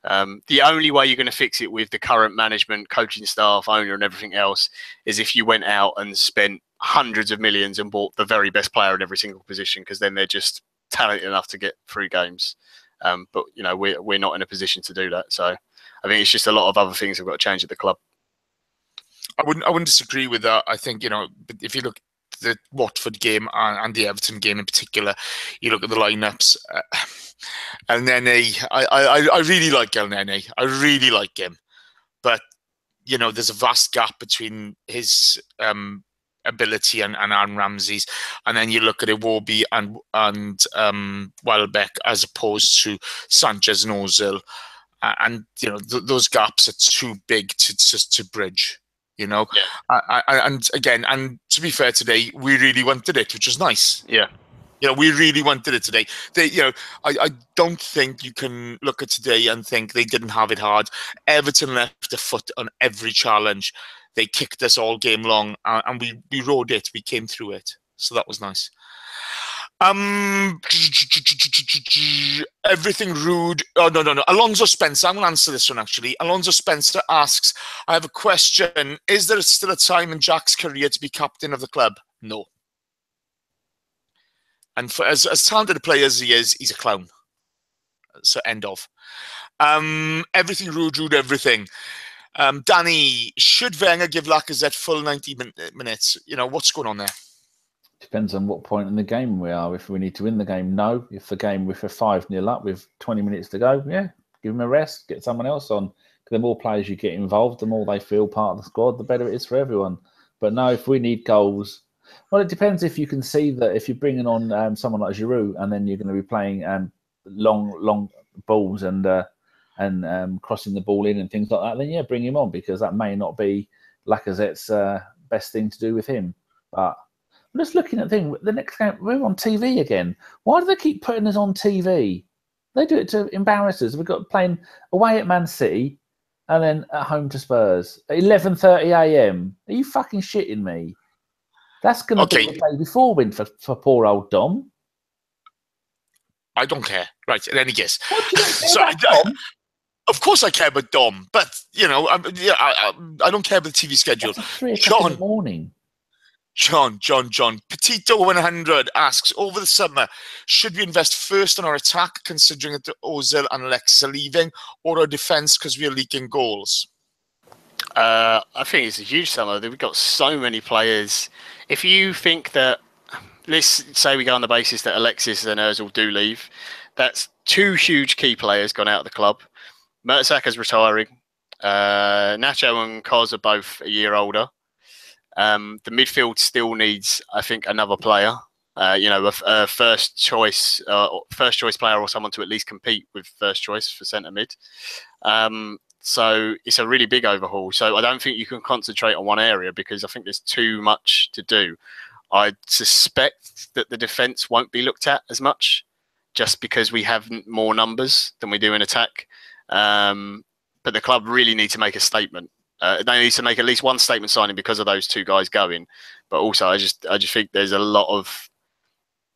The only way you're going to fix it with the current management, coaching staff, owner and everything else is if you went out and spent hundreds of millions and bought the very best player in every single position, because then they're just talented enough to get through games. But we're not in a position to do that. So I think it's just a lot of other things have got to change at the club.
I wouldn't disagree with that. I think, if you look at the Watford game and the Everton game in particular, you look at the lineups. El Nene, I really like El Nene. I really like him. But, there's a vast gap between his ability and Aaron Ramsey's. And then you look at Iwobi and Welbeck as opposed to Sanchez and Ozil. And, those gaps are too big to bridge. Yeah. And again, and to be fair today, we really wanted it, which was nice.
Yeah.
We really wanted it today. I don't think you can look at today and think they didn't have it hard. Everton left a foot on every challenge. They kicked us all game long, and we rode it. We came through it. So that was nice. Everything rude. Oh, no. Alonso Spencer. I'm going to answer this one, actually. Alonso Spencer asks, I have a question. Is there still a time in Jack's career to be captain of the club? No. And for as talented a player as he is, he's a clown. So end of. Everything rude, everything. Danny, should Wenger give Lacazette full 90 minutes? What's going on there?
Depends on what point in the game we are. If we need to win the game, no. If we're 5-0 up with 20 minutes to go, yeah, give them a rest, get someone else on. Because the more players you get involved, the more they feel part of the squad, the better it is for everyone. But no, if we need goals, well, it depends if you can see that if you're bringing on someone like Giroud and then you're going to be playing long balls and crossing the ball in and things like that, then yeah, bring him on, because that may not be Lacazette's best thing to do with him. But I'm just looking at the next game, we're on TV again. Why do they keep putting us on TV? They do it to embarrass us. We've got playing away at Man City and then at home to Spurs at 11:30 a.m. Are you fucking shitting me? That's going to be the day before win for poor old Dom.
I don't care. Right, and then he guess.
What do you care about Dom?
Of course I care about Dom, but, I don't care about the TV schedule.
That's 3 o'clock in the morning.
John. Petito 100 asks, over the summer, should we invest first in our attack, considering that Ozil and Alexis are leaving, or our defence because we are leaking goals?
I think it's a huge summer. We've got so many players. If you think that, let's say we go on the basis that Alexis and Ozil do leave, that's 2 huge key players gone out of the club. Mertesacker's retiring. Nacho and Koz are both a year older. The midfield still needs, I think, another player. A first choice player or someone to at least compete with first choice for centre mid. So it's a really big overhaul. So I don't think you can concentrate on one area, because I think there's too much to do. I suspect that the defence won't be looked at as much, just because we have more numbers than we do in attack. But the club really need to make a statement. They need to make at least one statement signing because of those 2 guys going. But also, I just think there's a lot of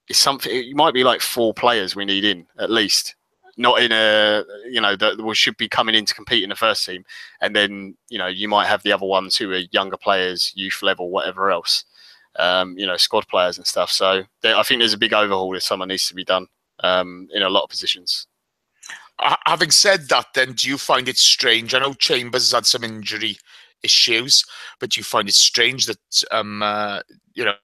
it's something. It might be like 4 players we need in at least. Not in a, that should be coming in to compete in the first team. And then, you might have the other ones who are younger players, youth level, whatever else, squad players and stuff. So I think there's a big overhaul that someone needs to be done in a lot of positions.
Having said that, then, do you find it strange? I know Chambers has had some injury issues, but do you find it strange that,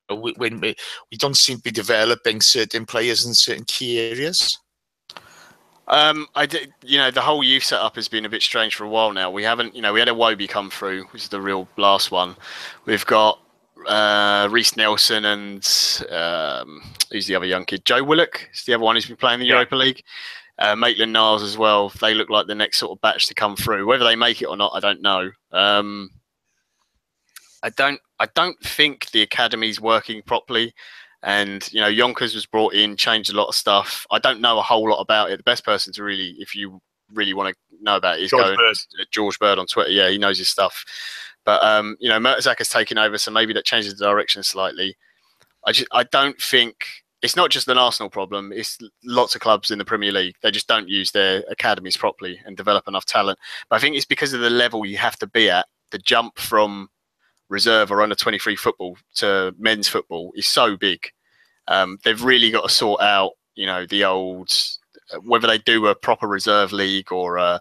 when we don't seem to be developing certain players in certain key areas?
I did, the whole youth setup has been a bit strange for a while now. We haven't, we had a Wobie come through, which is the real last one. We've got Reece Nelson and who's the other young kid? Joe Willock is the other one who's been playing the Europa League. Maitland-Niles as well. They look like the next sort of batch to come through. Whether they make it or not, I don't know. I don't think the academy's working properly. And, Yonkers was brought in, changed a lot of stuff. I don't know a whole lot about it. The best person to really, if you really want to know about it, is George Bird on Twitter. Yeah, he knows his stuff. But, Mertesacker has taken over, so maybe that changes the direction slightly. I don't think... It's not just an Arsenal problem. It's lots of clubs in the Premier League. They just don't use their academies properly and develop enough talent. But I think it's because of the level you have to be at. The jump from reserve or under 23 football to men's football is so big. They've really got to sort out, the old, whether they do a proper reserve league or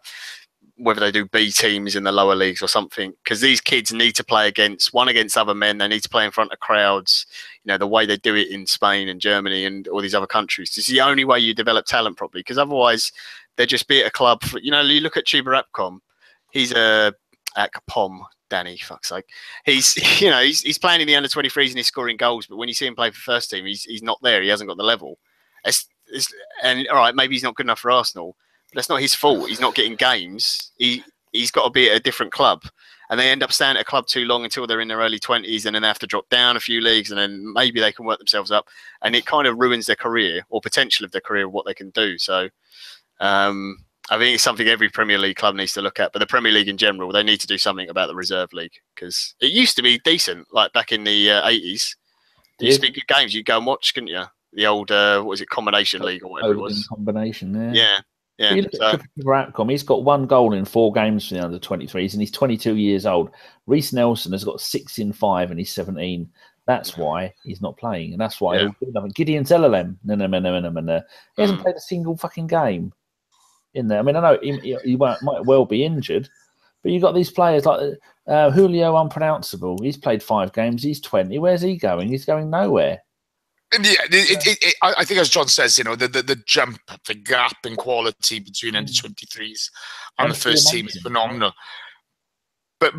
whether they do B teams in the lower leagues or something, because these kids need to play against other men. They need to play in front of crowds, the way they do it in Spain and Germany and all these other countries. It's the only way you develop talent properly, because otherwise they'd just be at a club. You look at Chuba Akpom. He's a Akpom. Danny, fuck's sake. He's playing in the under-23s and he's scoring goals, but when you see him play for first team, he's not there. He hasn't got the level. And all right, maybe he's not good enough for Arsenal, but that's not his fault. He's not getting games. He's got to be at a different club, and they end up staying at a club too long until they're in their early 20s, and then they have to drop down a few leagues, and then maybe they can work themselves up, and it kind of ruins their career or potential of their career, what they can do. So. I think it's something every Premier League club needs to look at, but the Premier League in general, they need to do something about the reserve league, because it used to be decent, like back in the 80s. There used to be good games. You'd go and watch, couldn't you? The old, what was it, Combination League or whatever it was.
Combination,
yeah.
Yeah. You look at Atcom, he's got 1 goal in 4 games for the under-23s, and he's 22 years old. Reece Nelson has got 6 in 5, and he's 17. That's why he's not playing, and that's why Gideon Zelalem, no. He hasn't played a single fucking game in there. I mean, I know he might well be injured, but you've got these players like Julio Unpronounceable. He's played 5 games. He's 20. Where's he going? He's going nowhere.
Yeah, I think, as John says, the jump, the gap in quality between under-23s and the first team is phenomenal. But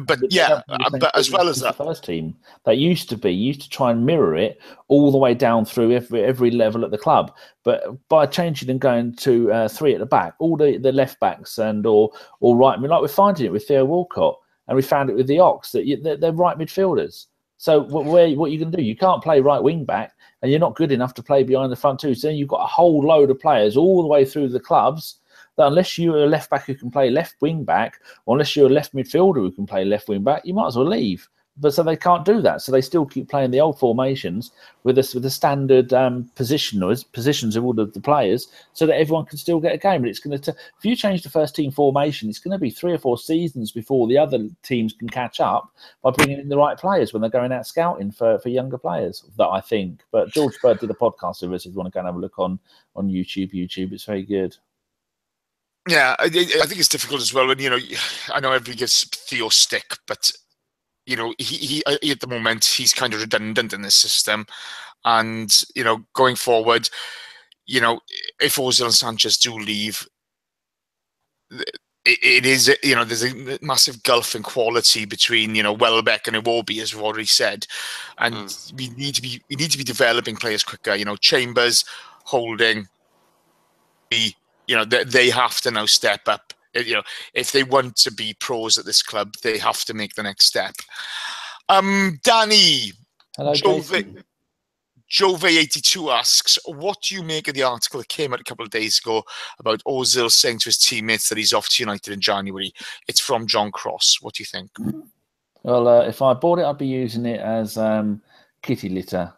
as well as that,
the first team that used to try and mirror it all the way down through every level at the club. But by changing and going to 3 at the back, all the left backs and or right, I mean, like we're finding it with Theo Walcott, and we found it with the Ox that they're right midfielders. So what are you going to do? You can't play right wing back, and you're not good enough to play behind the front two. So then you've got a whole load of players all the way through the clubs. That unless you're a left back who can play left wing back, or unless you're a left midfielder who can play left wing back, you might as well leave. But so they can't do that. So they still keep playing the old formations with the standard positions of all of the players, so that everyone can still get a game. But it's going to, if you change the first team formation, it's going to be 3 or 4 seasons before the other teams can catch up by bringing in the right players when they're going out scouting for younger players. That I think. But George Bird did a podcast with us. If you want to go and have a look on YouTube, it's very good.
Yeah, I think it's difficult as well when, I know everybody gives Theo stick, but, he at the moment, he's kind of redundant in this system. And, going forward, if Ozil and Sanchez do leave, it is, there's a massive gulf in quality between, Welbeck and Iwobi, as we've already said. And we need to be developing players quicker. Chambers, Holding, they have to now step up. If they want to be pros at this club, they have to make the next step. Danny,
hello,
Jove82 asks, what do you make of the article that came out a couple of days ago about Ozil saying to his teammates that he's off to United in January? It's from John Cross. What do you think?
Well, if I bought it, I'd be using it as kitty litter.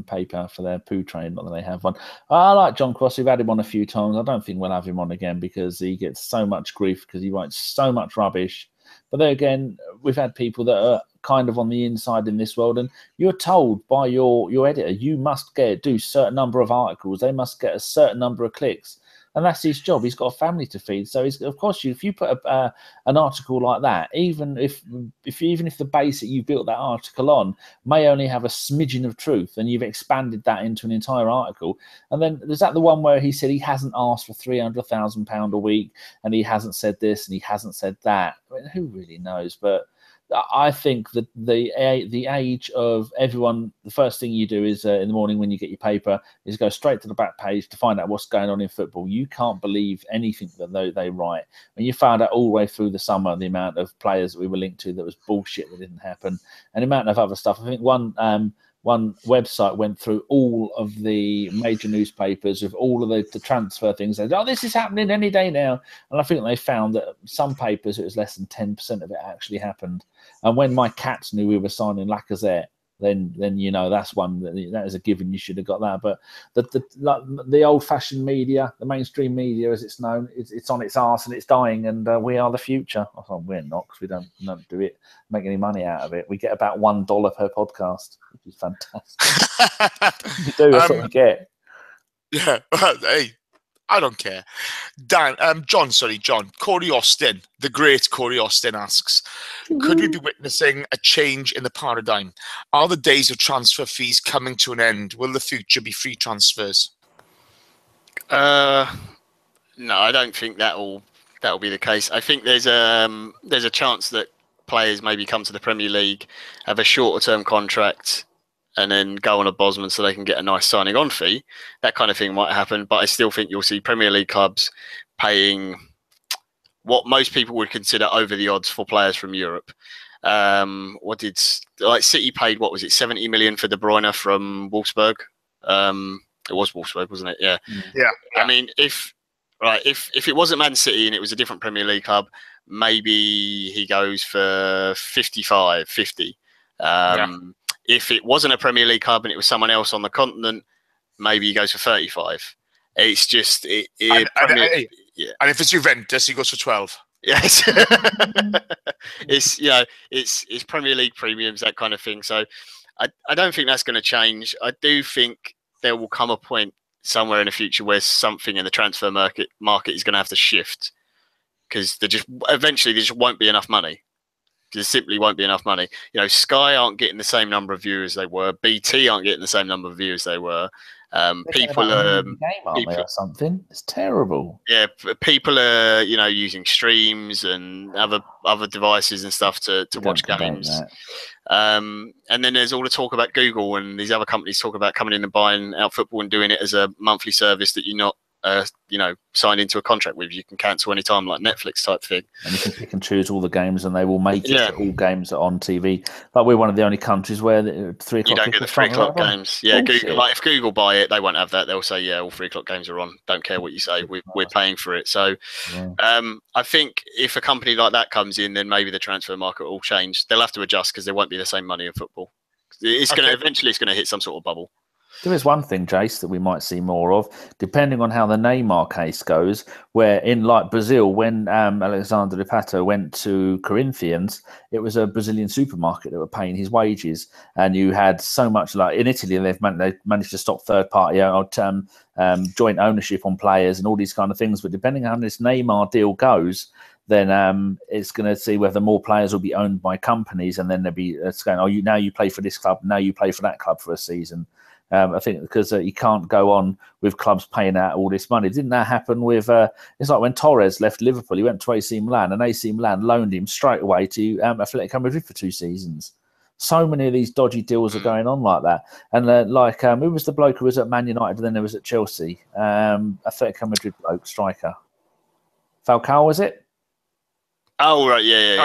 paper for their poo train. Not that they have one. I like John Cross. We've had him on a few times. I don't think we'll have him on again because he gets so much grief because he writes so much rubbish. But then again, we've had people that are kind of on the inside in this world, and you're told by your editor, you must do a certain number of articles. They must get a certain number of clicks. And that's his job. He's got a family to feed. So, of course, if you put an article like that, even if the base that you built that article on may only have a smidgen of truth, and you've expanded that into an entire article, and then there's the one where he said he hasn't asked for £300,000 a week, and he hasn't said this and he hasn't said that. I mean, who really knows? But I think that the age of everyone, the first thing you do is in the morning when you get your paper is go straight to the back page to find out what's going on in football. You can't believe anything that they write. And you found out all the way through the summer the amount of players that we were linked to that was bullshit that didn't happen, and the amount of other stuff. I think one website went through all of the major newspapers with all of the transfer things. They said, this is happening any day now. And I think they found that some papers, it was less than 10% of it actually happened. And when my Cats knew we were signing Lacazette, then that's one that is a given. You should have got that. But the old-fashioned media, the mainstream media, as it's known, it's on its arse and it's dying. And we are the future. I thought we're not, because we don't do it, make any money out of it. We get about $1 per podcast, which is fantastic. You do, that's what we get.
Yeah. Hey, I don't care. John. Corey Austin, the great Corey Austin asks, could we be witnessing a change in the paradigm? Are the days of transfer fees coming to an end? Will the future be free transfers?
No, I don't think that'll be the case. I think there's a chance that players maybe come to the Premier League, have a shorter term contract, and then go on a Bosman so they can get a nice signing on fee. That kind of thing might happen, but I still think you'll see Premier League clubs paying what most people would consider over the odds for players from Europe. City paid, 70 million for De Bruyne from Wolfsburg? It was Wolfsburg, wasn't it? Yeah.
Yeah.
I mean, if it wasn't Man City and it was a different Premier League club, maybe he goes for 55, 50. If it wasn't a Premier League club and it was someone else on the continent, maybe he goes for 35. It's just...
And if it's Juventus, he goes for 12.
Yes. It's Premier League premiums, that kind of thing. So I don't think that's going to change. I do think there will come a point somewhere in the future where something in the transfer market is going to have to shift, because eventually there just won't be enough money. There simply won't be enough money. Sky aren't getting the same number of viewers they were. BT aren't getting the same number of viewers they were. People are
game, aren't they, or something? It's terrible.
Yeah, people are using streams and other devices and stuff to watch games. And then there's all the talk about Google and these other companies talk about coming in and buying out football and doing it as a monthly service that you're not signed into a contract with. You can cancel anytime, like Netflix type thing.
And you can pick and choose all the games, and they will make it so all games are on TV. But we're one of the only countries where 3 o'clock.
You don't get the 3 o'clock games. Yeah, Google, if Google buy it, they won't have that. They'll say, all 3 o'clock games are on. Don't care what you say. We're paying for it. So, I think if a company like that comes in, then maybe the transfer market will change. They'll have to adjust because there won't be the same money in football. Eventually it's going to hit some sort of bubble.
There is one thing, Jace, that we might see more of, depending on how the Neymar case goes, where in like Brazil, when Alexandre de Pato went to Corinthians, it was a Brazilian supermarket that were paying his wages. And you had so much, like in Italy, they managed to stop third-party joint ownership on players and all these kind of things. But depending on how this Neymar deal goes, then it's going to see whether more players will be owned by companies, and then there'll be it's going, now you play for this club, now you play for that club for a season. I think because you can't go on with clubs paying out all this money. Didn't that happen with? It's like when Torres left Liverpool, he went to AC Milan, and AC Milan loaned him straight away to Atletico Madrid for 2 seasons. So many of these dodgy deals are going on like that. And who was the bloke who was at Man United and then there was at Chelsea? Atletico Madrid bloke, striker. Falcao, was it?
Oh, right, yeah.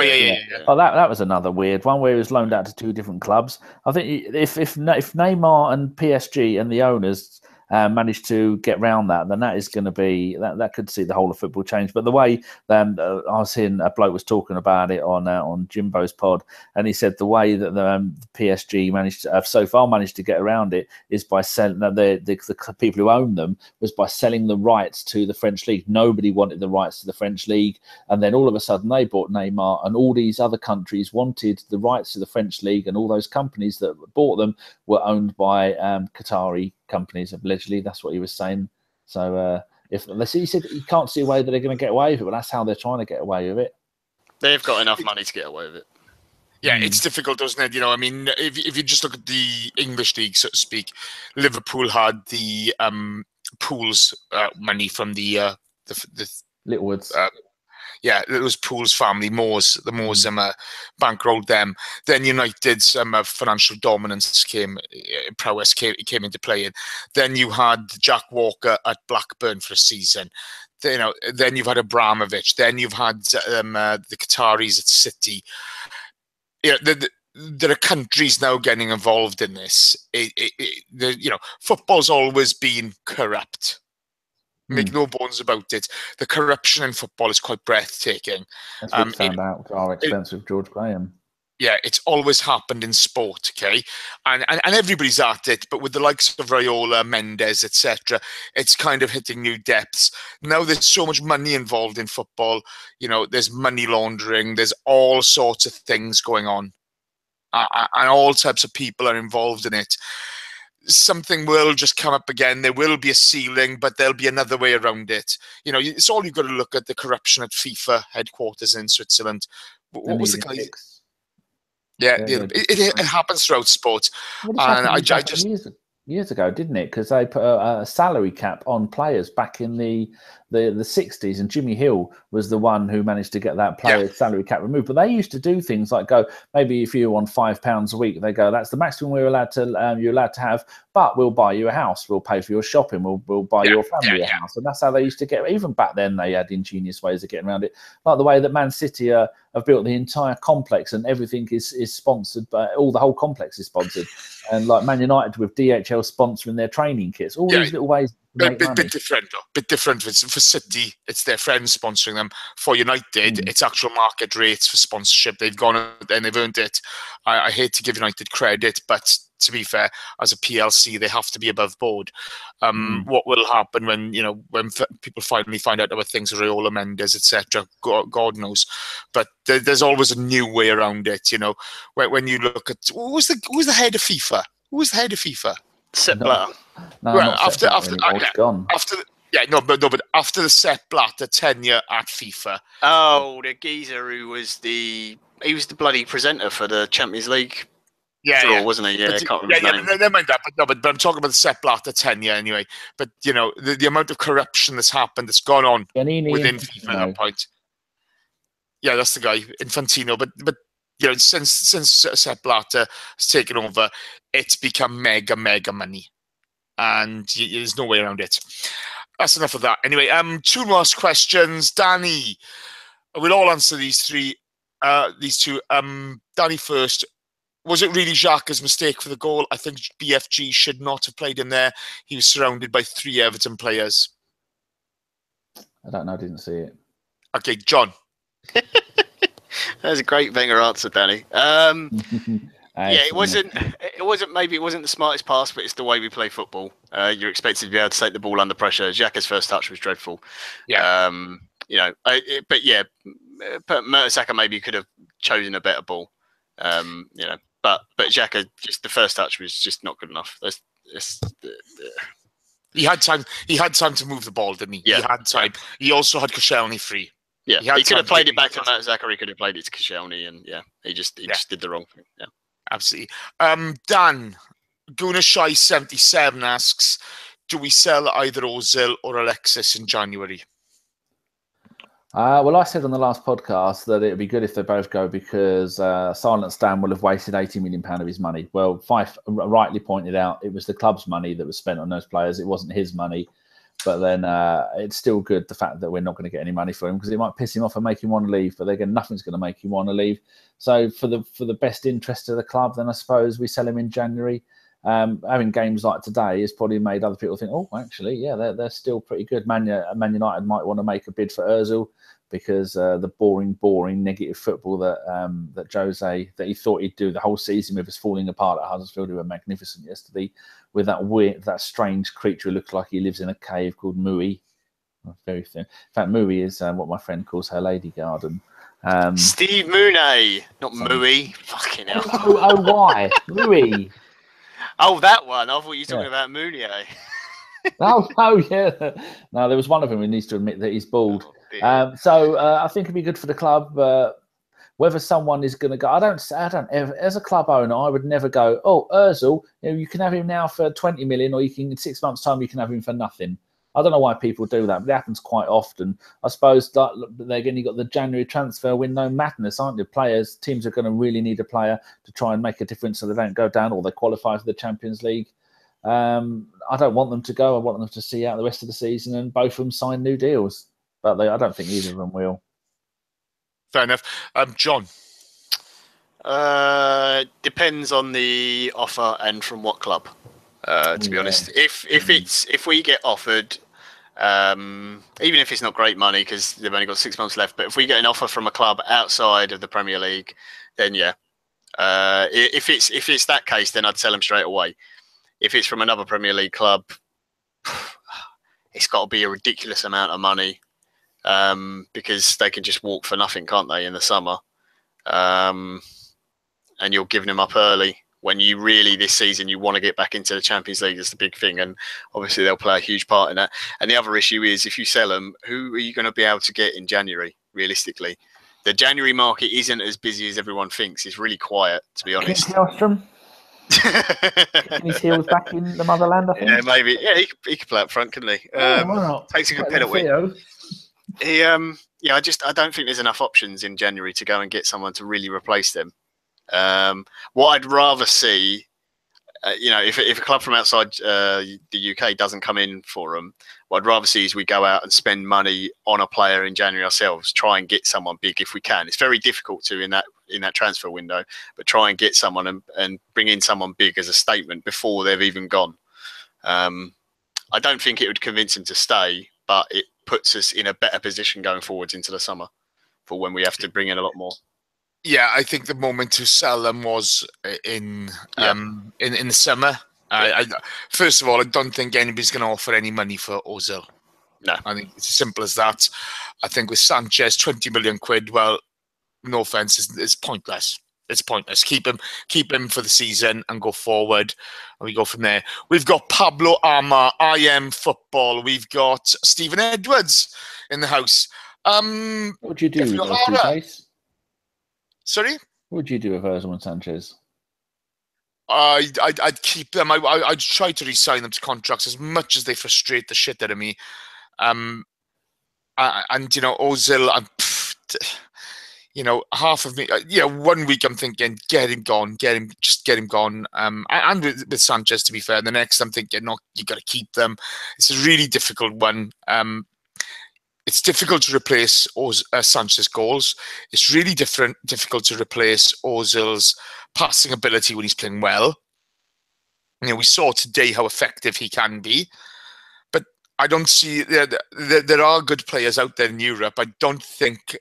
Oh, that was another weird one where he was loaned out to 2 different clubs. I think if Neymar and PSG and the owners managed to get round that, then that is going to be that could see the whole of football change. But the way I was hearing a bloke was talking about it on Jimbo's pod, and he said the way that the PSG managed to get around it is by selling the people who own them was by selling the rights to the French league. Nobody wanted the rights to the French league, and then all of a sudden they bought Neymar, and all these other countries wanted the rights to the French league, and all those companies that bought them were owned by Qatari companies. Allegedly, that's what he was saying. So he said he can't see a way that they're going to get away with it, but that's how they're trying to get away with it.
They've got enough money to get away with it.
Yeah, it's difficult, doesn't it? I mean, if you just look at the English league, so to speak, Liverpool had the pools money from the
Littlewoods.
It was Pool's family, the Moors bankrolled them. Then United's financial dominance prowess came into play. And then you had Jack Walker at Blackburn for a season. Then you've had Abramovich. Then you've had the Qataris at City. There are countries now getting involved in this. Football's always been corrupt. Make no bones about it. The corruption in football is quite breathtaking.
That's what we found out to our expense with George Graham.
Yeah, it's always happened in sport, okay? And everybody's at it, but with the likes of Raiola, Mendes, etc., it's kind of hitting new depths. Now there's so much money involved in football. There's money laundering. There's all sorts of things going on. And all types of people are involved in it. Something will just come up again. There will be a ceiling, but there'll be another way around it. It's all you've got to look at the corruption at FIFA headquarters in Switzerland. What was the guy? It happens throughout sport. And I just
years ago, didn't it? Because they put a salary cap on players back in the 60s, and Jimmy Hill was the one who managed to get that player's salary cap removed. But they used to do things like go, maybe if you're on £5 a week, they go, that's the maximum you're allowed to have, but we'll buy you a house, we'll pay for your shopping, we'll buy your family a house. And that's how they used to get. Even back then, they had ingenious ways of getting around it, like the way that Man City have built the entire complex, and everything is sponsored, but the whole complex is sponsored. And like Man United with DHL sponsoring their training kits, all these little ways.
Bit different though. Bit different. For City, it's their friends sponsoring them. For United, it's actual market rates for sponsorship. They've gone and they've earned it. I hate to give United credit, but to be fair, as a PLC, they have to be above board. What will happen when people finally find out about things, Raiola, Mendes, etc. God knows. But there's always a new way around it. When you look at who's the head of FIFA? Who was the head of FIFA?
Sepp Blatter.
No, well, after
the Sepp Blatter tenure at FIFA.
Oh, the geezer who was the bloody presenter for the Champions League. Wasn't he? I can't remember.
Never mind that. But I'm talking about the Sepp Blatter tenure anyway. But the amount of corruption that's happened, that's gone on within FIFA at that point. Yeah, that's the guy, Infantino. But since Sepp Blatter has taken over, it's become mega money, and there's no way around it. That's enough of that. Anyway, 2 last questions. Danny, we'll all answer these two. Danny first. Was it really Xhaka's mistake for the goal? I think BFG should not have played him there. He was surrounded by 3 Everton players.
I don't know. I didn't see it.
Okay, John.
That's a great banger answer, Danny. It wasn't. Maybe it wasn't the smartest pass, but it's the way we play football. You're expected to be able to take the ball under pressure. Xhaka's first touch was dreadful. Yeah. But Mertesacker maybe could have chosen a better ball. But Xhaka, just the first touch was just not good enough.
He had time. He had time to move the ball, didn't he? Yeah. He had time. He also had Koscielny free.
Yeah, he could have played it back to Mertesacker. He could have played it to Koscielny, and he just did the wrong thing. Yeah,
absolutely. Dan, Gunashai 77 asks, do we sell either Ozil or Alexis in January?
Well, I said on the last podcast that it would be good if they both go because Silent Stan will have wasted £80 million of his money. Well, Fife rightly pointed out it was the club's money that was spent on those players. It wasn't his money. But then it's still good, the fact that we're not going to get any money for him, because it might piss him off and make him want to leave. But again, nothing's going to make him want to leave. So for the best interest of the club, then I suppose we sell him in January. having games like today has probably made other people think, oh, actually, yeah, they're still pretty good. Man United might want to make a bid for Ozil because the boring, negative football that Jose, that he thought he'd do the whole season with, is falling apart at Huddersfield. He were magnificent yesterday with that strange creature who looks like he lives in a cave called Mui. Very thin. In fact, Mui is what my friend calls her lady garden.
Steve Mooney, not Mui. Fucking hell.
Why? Mui.
Oh, that one. I thought you were talking about Mooney.
Oh, yeah. No, there was one of them who needs to admit that he's bald. So I think it'd be good for the club. Whether someone is going to go, I don't ever, as a club owner, I would never go, oh, Ozil, you can have him now for 20 million, or you can, in 6 months' time, you can have him for nothing. I don't know why people do that, but it happens quite often. I suppose again, you've got the January transfer window madness, aren't you? Teams are going to really need a player to try and make a difference so they don't go down or they qualify for the Champions League. I don't want them to go. I want them to see out the rest of the season and both of them sign new deals. But I don't think either of them will. Fair enough.
John?
Depends on the offer and from what club. To be honest, if we get offered, even if it's not great money because they've only got 6 months left, but if we get an offer from a club outside of the Premier League, then yeah. If it's that case, then I'd sell them straight away. If it's from another Premier League club, it's got to be a ridiculous amount of money, because they can just walk for nothing, can't they, in the summer? And you're giving them up early. When you really, this season, you want to get back into the Champions League, is the big thing. And obviously they'll play a huge part in that. And the other issue is, if you sell them, who are you going to be able to get in January, realistically? The January market isn't as busy as everyone thinks. It's really quiet, to be honest.
Kingsley Ostrom? His heels back in the motherland, I think.
Yeah, maybe. Yeah, he could play up front, couldn't he?
Why not?
Takes a good penalty. I don't think there's enough options in January to go and get someone to really replace them. What I'd rather see, if a club from outside the UK doesn't come in for them, what I'd rather see is we go out and spend money on a player in January ourselves, try and get someone big if we can. It's very difficult to in that transfer window, but try and get someone and bring in someone big as a statement before they've even gone. I don't think it would convince them to stay, but it puts us in a better position going forwards into the summer for when we have to bring in a lot more.
Yeah, I think the moment to sell them was in the summer. First of all, I don't think anybody's going to offer any money for Ozil.
No,
I think it's as simple as that. I think with Sanchez, 20 million quid. Well, no offense, it's pointless. It's pointless. Keep him for the season and go forward, and we go from there. We've got Pablo Ama, I Am Football. We've got Stephen Edwards in the house.
What would you do with those two guys?
Sorry?
What would you do with Ozil and Sanchez?
I'd keep them. I'd try to re-sign them to contracts as much as they frustrate the shit out of me. And Ozil, half of me, 1 week I'm thinking, get him gone. And with Sanchez, to be fair, the next I'm thinking, no, you got to keep them. It's a really difficult one. It's difficult to replace Sanchez's goals. It's really difficult to replace Ozil's passing ability when he's playing well. We saw today how effective he can be. But I don't see... There are good players out there in Europe. I don't think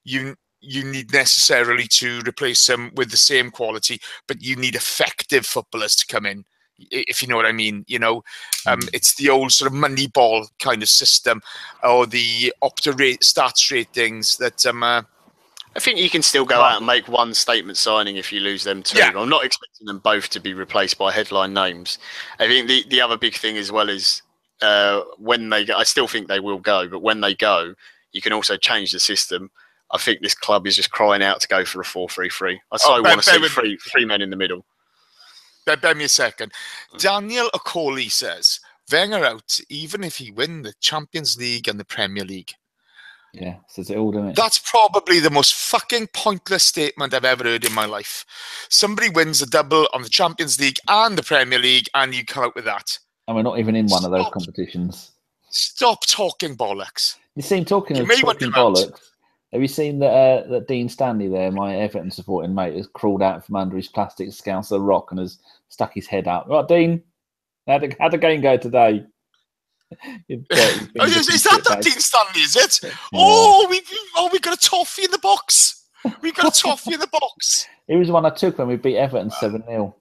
you need necessarily to replace them with the same quality, but you need effective footballers to come in, if you know what I mean. It's the old sort of Moneyball kind of system, or the Opta stats ratings that
I think you can still go out and make one statement signing if you lose them too. Yeah. I'm not expecting them both to be replaced by headline names. I think the other big thing as well is when they go, I still think they will go, but when they go, you can also change the system. I think this club is just crying out to go for a 4-3-3. I want to see three men in the middle.
Bear me a second. Daniel Okoli says, Wenger out even if he win the Champions League and the Premier League.
Yeah, says it all, doesn't it?
That's probably the most fucking pointless statement I've ever heard in my life. Somebody wins a double on the Champions League and the Premier League, and you come out with that.
And we're not even in one of those competitions.
Stop talking bollocks.
You seem talking bollocks. Have you seen that Dean Stanley there, my Everton supporting mate, has crawled out from under his plastic Scouser rock and has stuck his head out? Right, Dean, how'd the game go today?
Is that Dean Stanley, is it? Yeah. Oh, we got a toffee in the box. We got a toffee in the box.
He was the one I took when we beat Everton 7-0.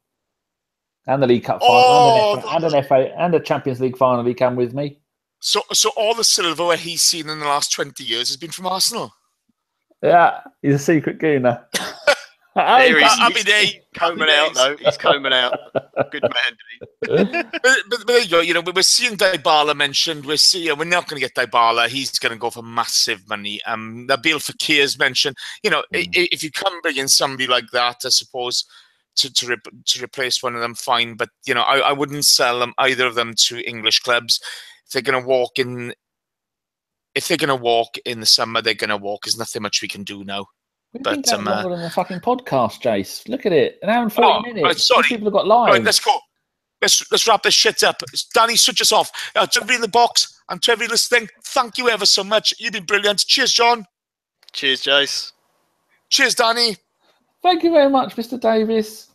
And the League Cup final, and a Champions League final he came with me.
So all the silverware he's seen in the last 20 years has been from Arsenal?
Yeah, he's a secret gooner.
He's combing out, though. He's combing out. Good man,
but there you go. You know, we're seeing Dybala mentioned. We're not going to get Dybala. He's going to go for massive money. Nabil Fekir's mentioned. You know, if you can bring in somebody like that, I suppose to replace one of them, fine. But you know, I wouldn't sell them, either of them, to English clubs. If they're going to walk in the summer, they're going to walk. There's nothing much we can do now.
We've been going longer than the fucking podcast, Jace. Look at it. An hour and 40 minutes.
Right, sorry.
People have got live.
Right, let's go. Let's wrap this shit up. Danny, switch us off. To everybody in the box and to everybody listening, thank you ever so much. You've been brilliant. Cheers, John.
Cheers, Jace.
Cheers, Danny.
Thank you very much, Mr. Davis.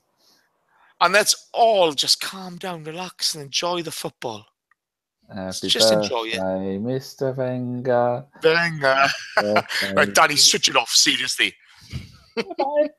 And let's all just calm down, relax, and enjoy the football.
Just enjoy it. Mr. Wenger.
Right, Danny, switch it off, seriously.
Bye.